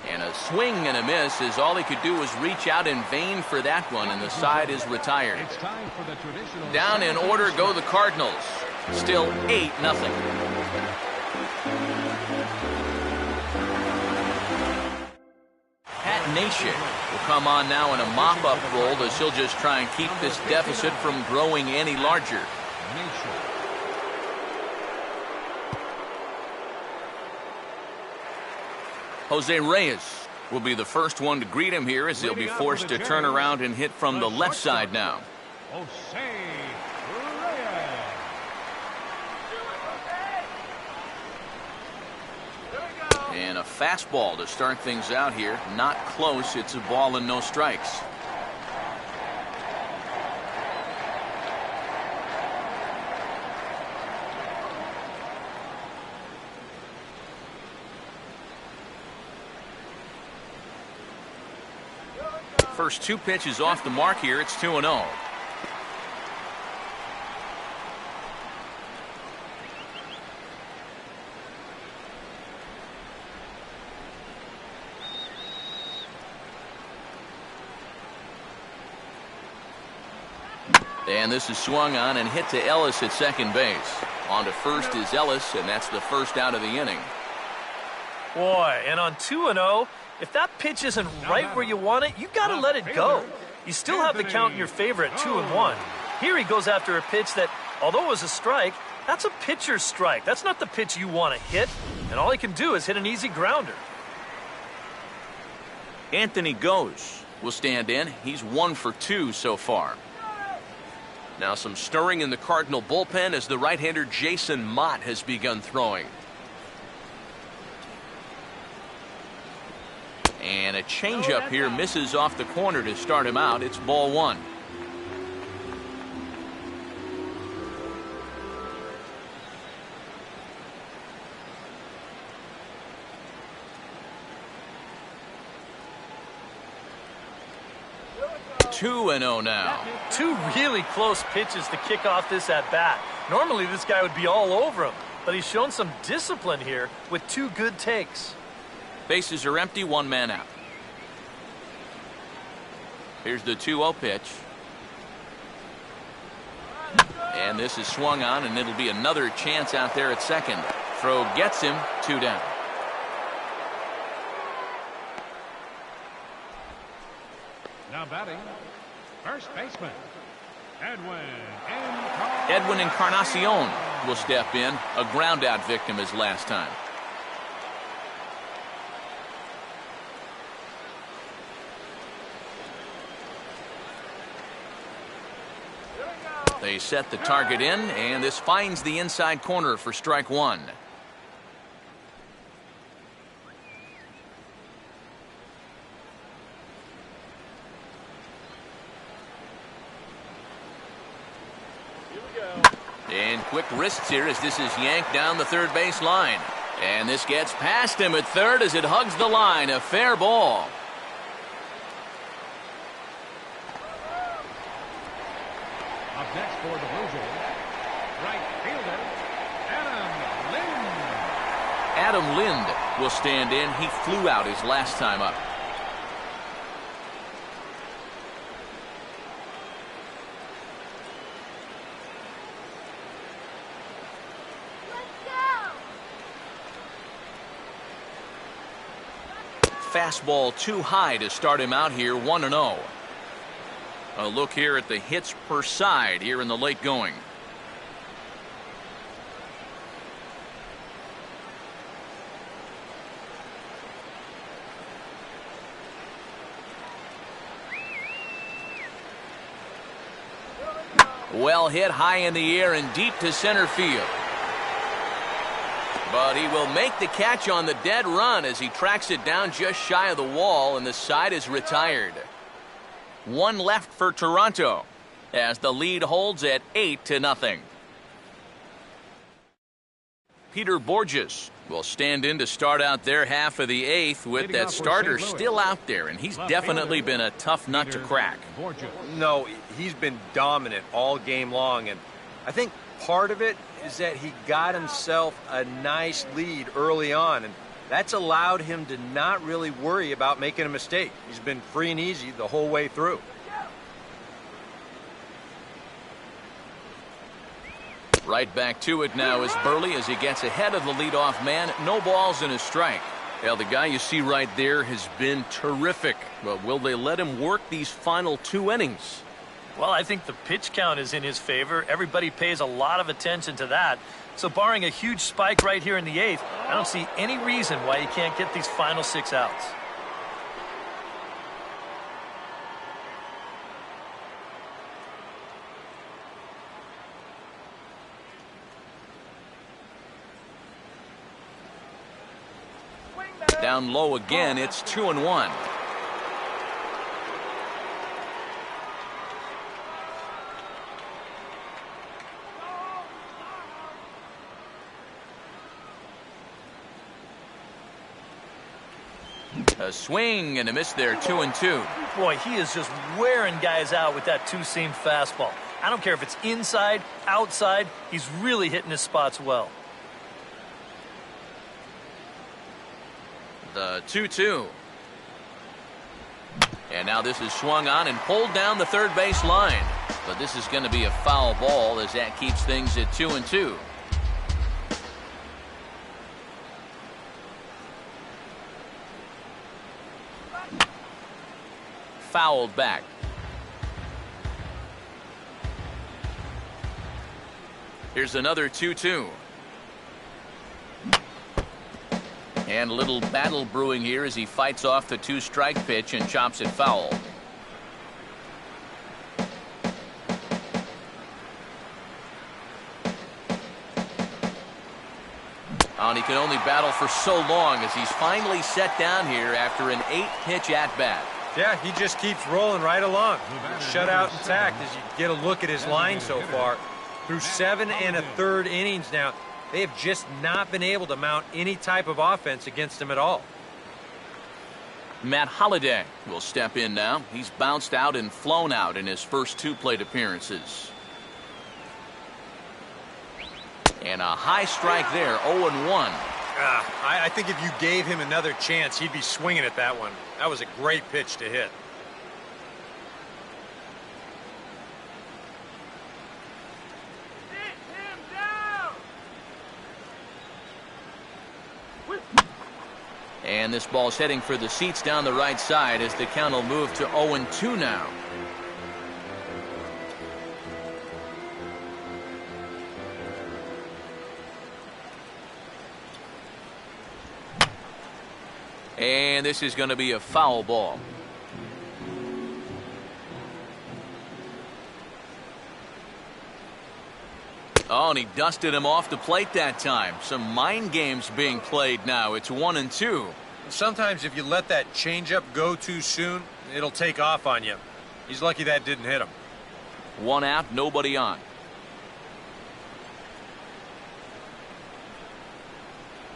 And a swing and a miss as all he could do was reach out in vain for that one, and the side is retired. It's time for the traditional Down in order go the Cardinals. Still 8-0. Pat Nation will come on now in a mop-up role as he'll just try and keep this deficit from growing any larger. Jose Reyes will be the first one to greet him here as he'll be forced to turn around and hit from the left side now. Jose Reyes. And a fastball to start things out here. Not close. It's a ball and no strikes. First 2 pitches off the mark here. It's 2-0. And this is swung on and hit to Ellis at second base. On to first is Ellis, and that's the first out of the inning. Boy, and on 2-0, if that pitch isn't right where you want it, you got to let it go. You still have the count in your favor at 2-1. Here he goes after a pitch that, although it was a strike, that's a pitcher's strike. That's not the pitch you want to hit, and all he can do is hit an easy grounder. Anthony Goes will stand in. He's 1 for 2 so far. Now some stirring in the Cardinal bullpen as the right-hander Jason Mott has begun throwing. And a changeup here misses off the corner to start him out. It's ball 1. Two and 0 now. 2 really close pitches to kick off this at-bat. Normally this guy would be all over him, but he's shown some discipline here with 2 good takes. Bases are empty, 1 man out. Here's the 2-0 pitch. And this is swung on, and it'll be another chance out there at second. Throw gets him, 2 down. Now batting, first baseman, Edwin Encarnacion will step in, a ground-out victim as last time. They set the target in, and this finds the inside corner for strike 1. And quick wrists here as this is yanked down the third base line. And this gets past him at third as it hugs the line. A fair ball. Up next for the Blue Jays, right fielder, Adam Adam Lind. Lind will stand in. He flew out his last time up. fastball too high to start him out here 1-0. A look here at the hits per side here in the late going. Well hit high in the air and deep to center field. But he will make the catch on the dead run as he tracks it down just shy of the wall, and the side is retired. One left for Toronto as the lead holds at 8-0. Peter Borges will stand in to start out their half of the eighth with that starter still out there, and he's definitely been a tough nut to crack. No, he's been dominant all game long, and I think part of it is that he got himself a nice lead early on, and that's allowed him to not really worry about making a mistake. He's been free and easy the whole way through. Right back to it now is Burley as he gets ahead of the leadoff man. No balls and a strike. Well, the guy you see right there has been terrific. But will they let him work these final 2 innings? Well, I think the pitch count is in his favor. Everybody pays a lot of attention to that. So barring a huge spike right here in the 8th, I don't see any reason why he can't get these final 6 outs. Down low again, it's 2-1. A swing and a miss there, 2-2. Boy, he is just wearing guys out with that two-seam fastball. I don't care if it's inside, outside, he's really hitting his spots well. The 2-2. And now this is swung on and pulled down the third base line. But this is going to be a foul ball as that keeps things at 2-2. Fouled back. Here's another 2-2. And a little battle brewing here as he fights off the 2-strike pitch and chops it foul. And he can only battle for so long as he's finally set down here after an 8-pitch at-bat. Yeah, he just keeps rolling right along. Shutout intact as you get a look at his line so far. Through 7 1/3 innings now, they have just not been able to mount any type of offense against him at all. Matt Holliday will step in now. He's bounced out and flown out in his first 2 plate appearances. And a high strike there, 0-1. I think if you gave him another chance, he'd be swinging at that one. That was a great pitch to hit. And this ball's heading for the seats down the right side as the count will move to 0-2 now. And this is going to be a foul ball. Oh, and he dusted him off the plate that time. Some mind games being played now. It's 1-2. Sometimes if you let that changeup go too soon, it'll take off on you. He's lucky that didn't hit him. 1 out, nobody on.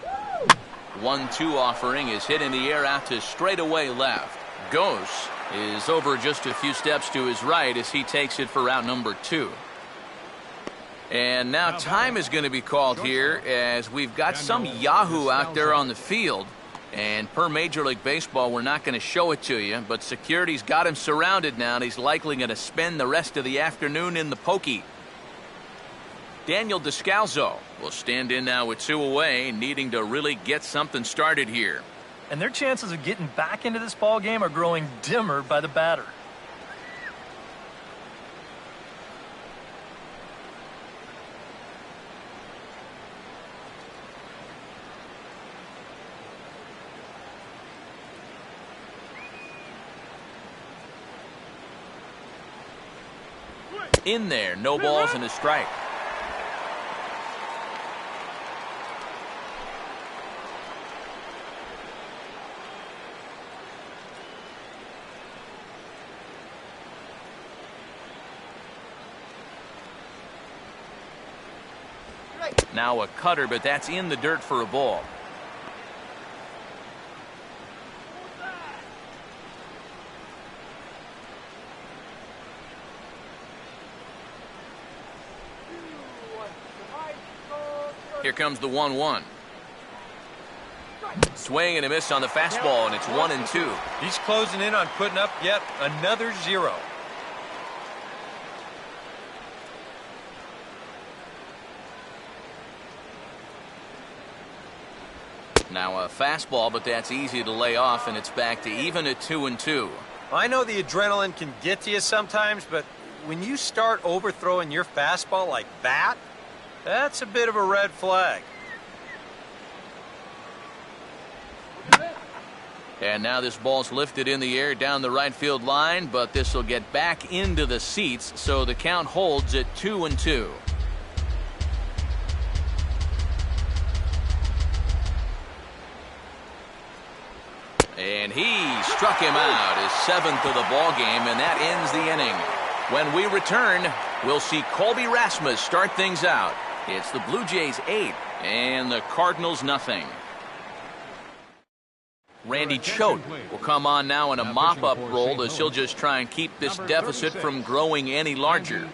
Woo! 1-2 offering is hit in the air out to straightaway left. Gose is over just a few steps to his right as he takes it for out number 2. And now time is going to be called here as we've got some Yahoo out there on the field. And per Major League Baseball, we're not going to show it to you, but security's got him surrounded now, and he's likely going to spend the rest of the afternoon in the pokey. Daniel Descalzo will stand in now with 2 away, needing to really get something started here. and their chances of getting back into this ball game are growing dimmer by the batter. In there, no balls and a strike. Now a cutter, but that's in the dirt for a ball. Here comes the 1-1. Swing and a miss on the fastball, and it's 1-2. He's closing in on putting up yet another 0. Now a fastball, but that's easy to lay off, and it's back to even at 2-2. I know the adrenaline can get to you sometimes, but when you start overthrowing your fastball like that, that's a bit of a red flag. And now this ball's lifted in the air down the right field line, but this will get back into the seats, so the count holds at 2-2. And he struck him out, his 7th of the ball game, and that ends the inning. When we return, we'll see Colby Rasmus start things out. It's the Blue Jays 8 and the Cardinals nothing. Randy Choate will come on now in a mop-up role as he'll just try and keep this deficit from growing any larger.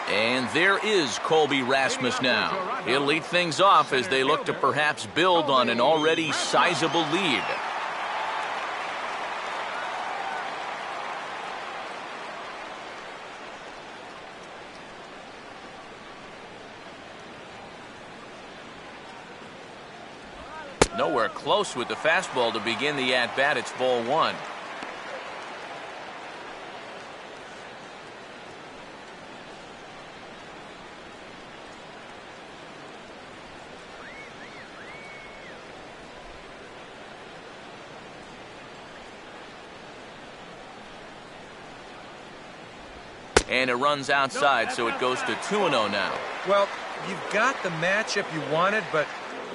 And there is Colby Rasmus now. He'll lead things off as they look to perhaps build on an already sizable lead. Nowhere close with the fastball to begin the at-bat. It's ball 1. And it runs outside, so it goes to 2-0 now. Well, you've got the matchup you wanted, but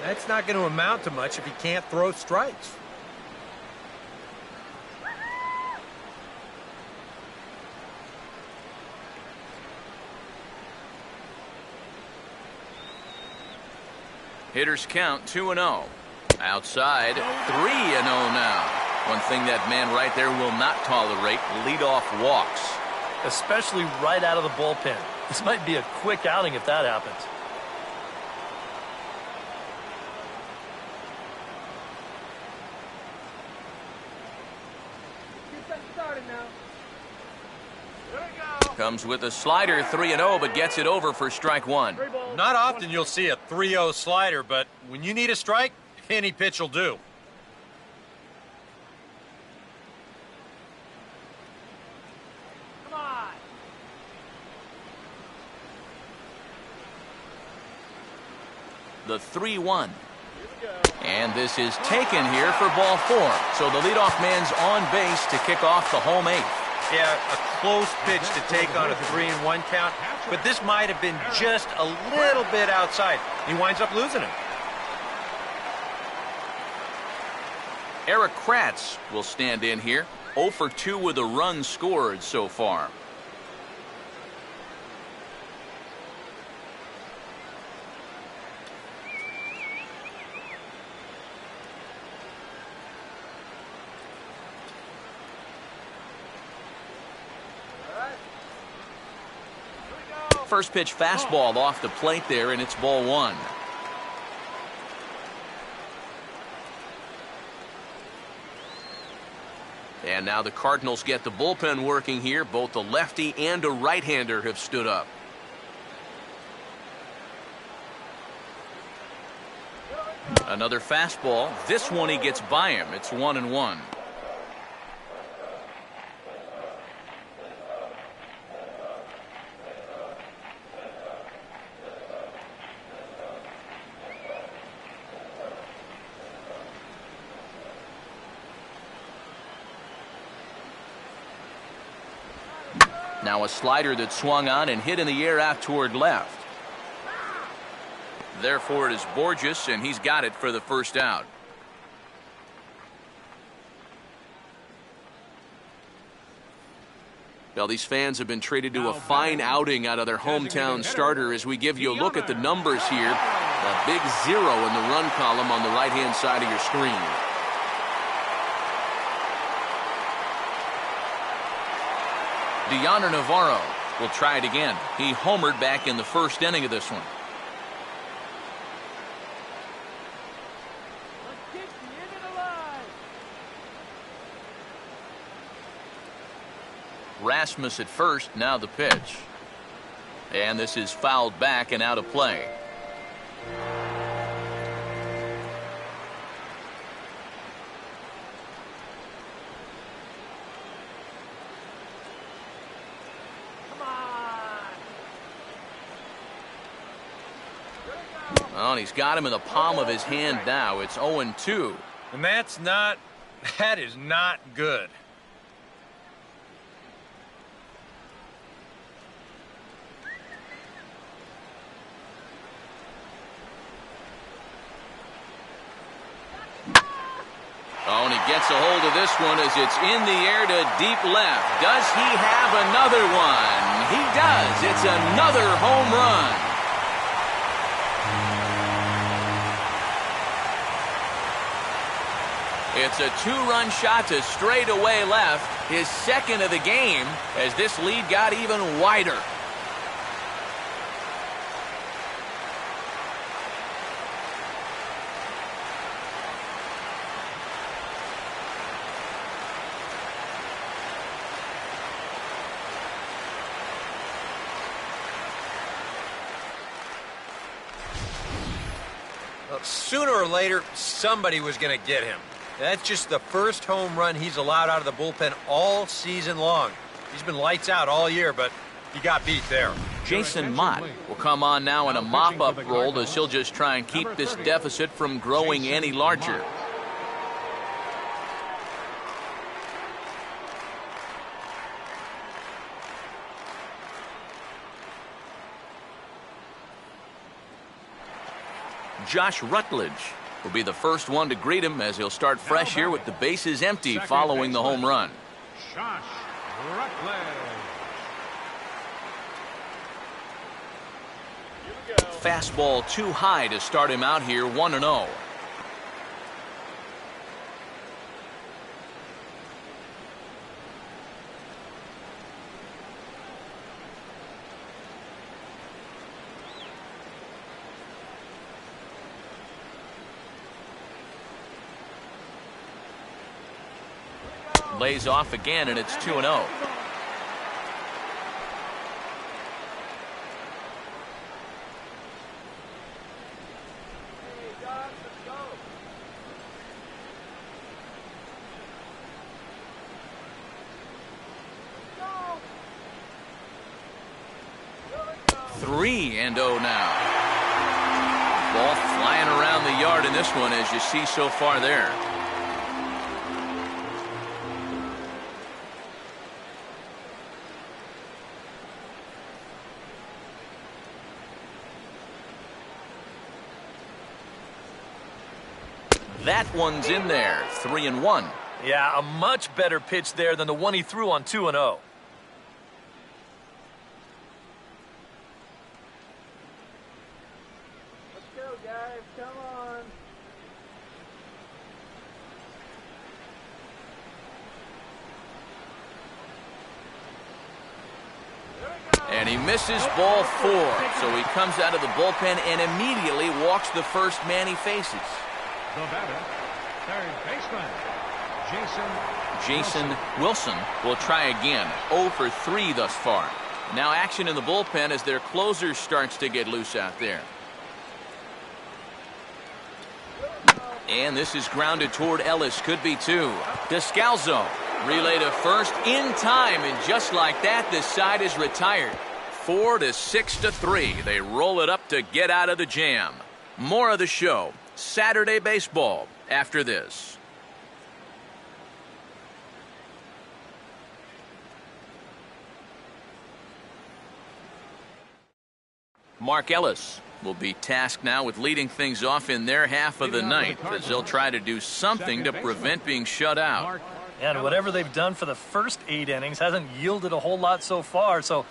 that's not going to amount to much if he can't throw strikes. Hitters count 2-0. Outside, 3-0 now. One thing that man right there will not tolerate, leadoff walks. Especially right out of the bullpen. This might be a quick outing if that happens. Comes with a slider, 3-0, but gets it over for strike 1. Not often you'll see a 3-0 slider, but when you need a strike, any pitch will do. Come on. The 3-1. And this is taken here for ball 4. So the leadoff man's on base to kick off the home 8th. Yeah, a close pitch to take on a 3-1 count, but this might have been just a little bit outside. He winds up losing it. Eric Kratz will stand in here. 0 for 2 with a run scored so far. First pitch fastball off the plate there, and it's ball 1. And now the Cardinals get the bullpen working here. Both the lefty and a right-hander have stood up. Another fastball. This one he gets by him. It's 1-1. Now a slider that swung on and hit in the air out toward left. Therefore it is Borges, and he's got it for the first out. Well, these fans have been treated to a fine outing out of their hometown starter as we give you a look at the numbers here. A big 0 in the run column on the right-hand side of your screen. Deoner Navarro will try it again. He homered back in the first inning of this one. Let's keep the inning alive. Rasmus at first, now the pitch. And this is fouled back and out of play. Well, and he's got him in the palm of his hand now. It's 0-2. And that is not good. Oh, and he gets a hold of this one as it's in the air to deep left. Does he have another one? He does. It's another home run. It's a two-run shot to straightaway left, his second of the game, as this lead got even wider. Sooner or later, somebody was going to get him. That's just the first home run he's allowed out of the bullpen all season long. He's been lights out all year, but he got beat there. Jason Mott will come on now in a mop-up role as he'll just try and keep this deficit from growing any larger. Josh Rutledge will be the first one to greet him as he'll start fresh here with the bases empty following the home run. Josh Rutledge. Fastball too high to start him out here, 1-0. Lays off again, and it's 2-0. Three and 0 now. Ball flying around the yard in this one, as you see so far there. That one's in there, 3-1. Yeah, a much better pitch there than the one he threw on 2-0. Let's go, guys. Come on. And he misses ball 4, so he comes out of the bullpen and immediately walks the first man he faces. The batter, third baseman, Jason Wilson will try again. 0 for 3 thus far. Now action in the bullpen as their closer starts to get loose out there. And this is grounded toward Ellis. Could be two. Descalzo. Relay to first in time. And just like that, this side is retired. 4-6-3. They roll it up to get out of the jam. More of the show. Saturday baseball after this. Mark Ellis will be tasked now with leading things off in their half of the ninth as they'll try to do something to prevent being shut out. And whatever they've done for the first 8 innings hasn't yielded a whole lot so far, so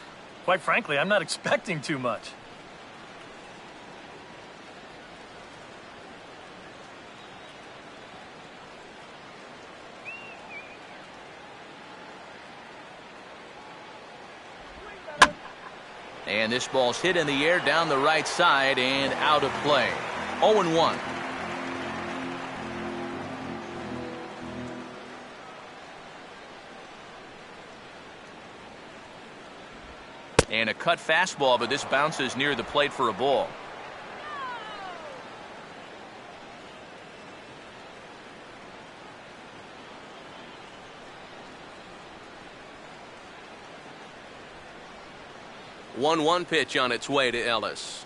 quite frankly, I'm not expecting too much. And this ball's hit in the air down the right side and out of play. 0-1. And a cut fastball, but this bounces near the plate for a ball. One pitch on its way to Ellis.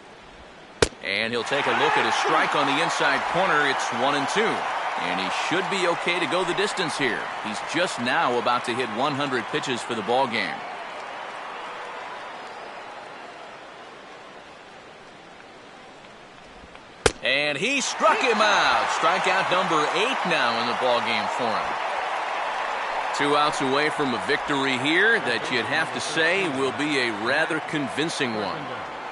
And he'll take a look at a strike on the inside corner. It's 1-2. And he should be okay to go the distance here. He's just now about to hit 100 pitches for the ball game. And he struck him out. Strikeout number 8 now in the ball game for him. 2 outs away from a victory here that you'd have to say will be a rather convincing one.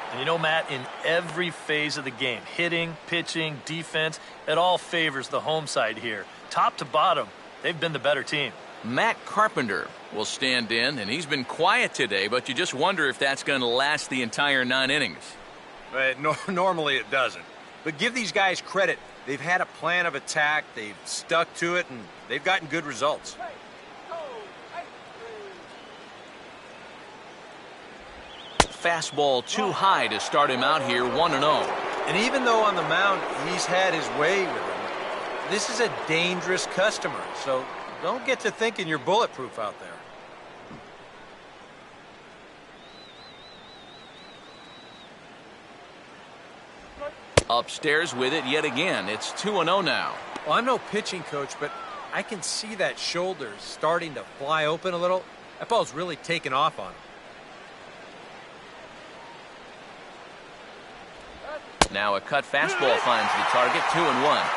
And you know, Matt, in every phase of the game, hitting, pitching, defense, it all favors the home side here. Top to bottom, they've been the better team. Matt Carpenter will stand in, and he's been quiet today, but you just wonder if that's going to last the entire 9 innings. Normally it doesn't. But give these guys credit. They've had a plan of attack, they've stuck to it, and they've gotten good results. Fastball too high to start him out here, 1-0. And even though on the mound he's had his way with him, this is a dangerous customer, so don't get to thinking you're bulletproof out there. Upstairs with it yet again. It's 2-0 now. Well, I'm no pitching coach, but I can see that shoulder starting to fly open a little. That ball's really taken off on him. Now a cut fastball finds the target, 2-1.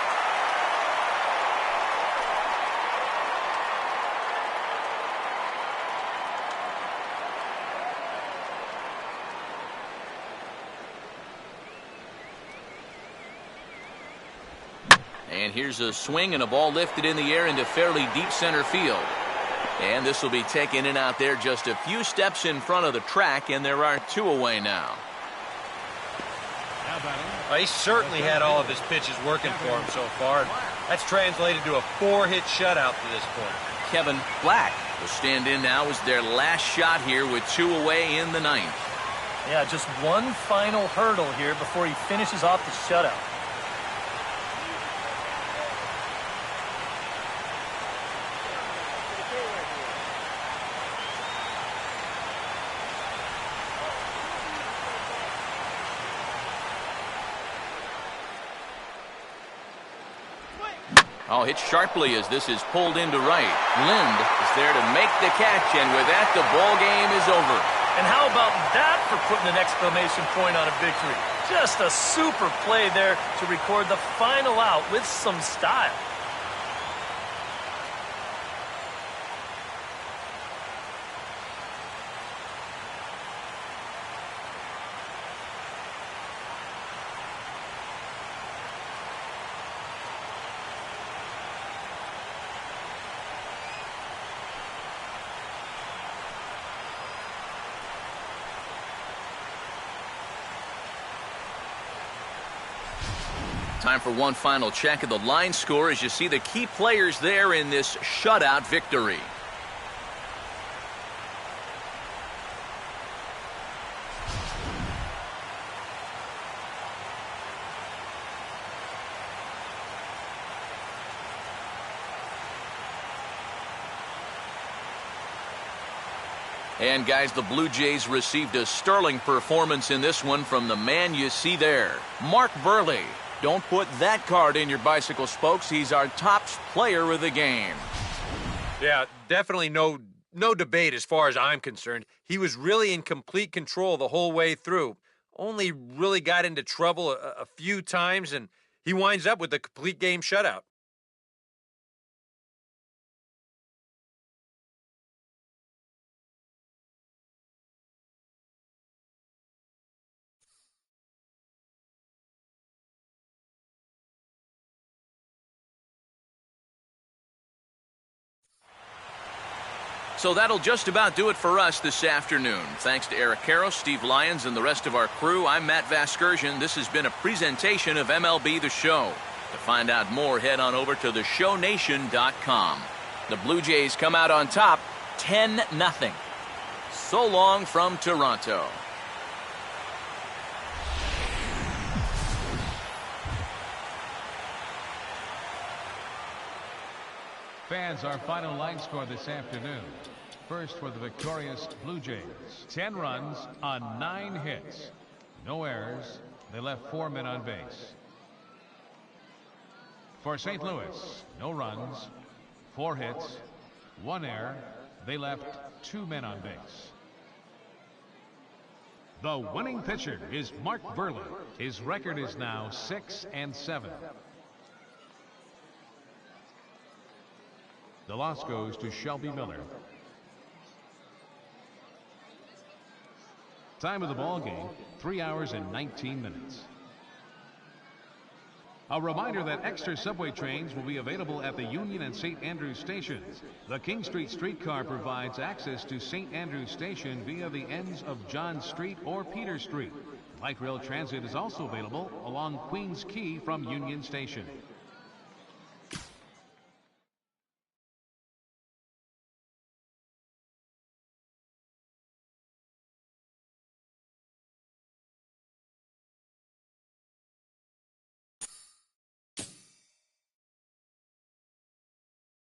And here's a swing and a ball lifted in the air into fairly deep center field. And this will be taken in out there just a few steps in front of the track, and there are 2 away now. He certainly had all of his pitches working for him so far. That's translated to a 4-hit shutout to this point. Kevin Black will stand in now as their last shot here with 2 away in the 9th. Yeah, just one final hurdle here before he finishes off the shutout. Oh, hit sharply as this is pulled into right. Lind is there to make the catch, and with that, the ball game is over. And how about that for putting an exclamation point on a victory? Just a super play there to record the final out with some style. Time for one final check of the line score as you see the key players there in this shutout victory. And guys, the Blue Jays received a sterling performance in this one from the man you see there, Mark Burley. Don't put that card in your bicycle spokes. He's our top player of the game. Yeah, definitely no debate as far as I'm concerned. He was really in complete control the whole way through. Only really got into trouble a few times, and he winds up with a complete game shutout. So that'll just about do it for us this afternoon. Thanks to Eric Caro, Steve Lyons, and the rest of our crew. I'm Matt Vasgersian. This has been a presentation of MLB The Show. To find out more, head on over to theshownation.com. The Blue Jays come out on top 10-0. So long from Toronto. Fans, our final line score this afternoon. First for the victorious Blue Jays. 10 runs on 9 hits. No errors. They left 4 men on base. For St. Louis, no runs, 4 hits, 1 error. They left 2 men on base. The winning pitcher is Mark Burley. His record is now 6-7. The loss goes to Shelby Miller. Time of the ball game, 3 hours and 19 minutes. A reminder that extra subway trains will be available at the Union and St. Andrews stations. The King Street streetcar provides access to St. Andrews Station via the ends of John Street or Peter Street. Light rail transit is also available along Queens Quay from Union Station.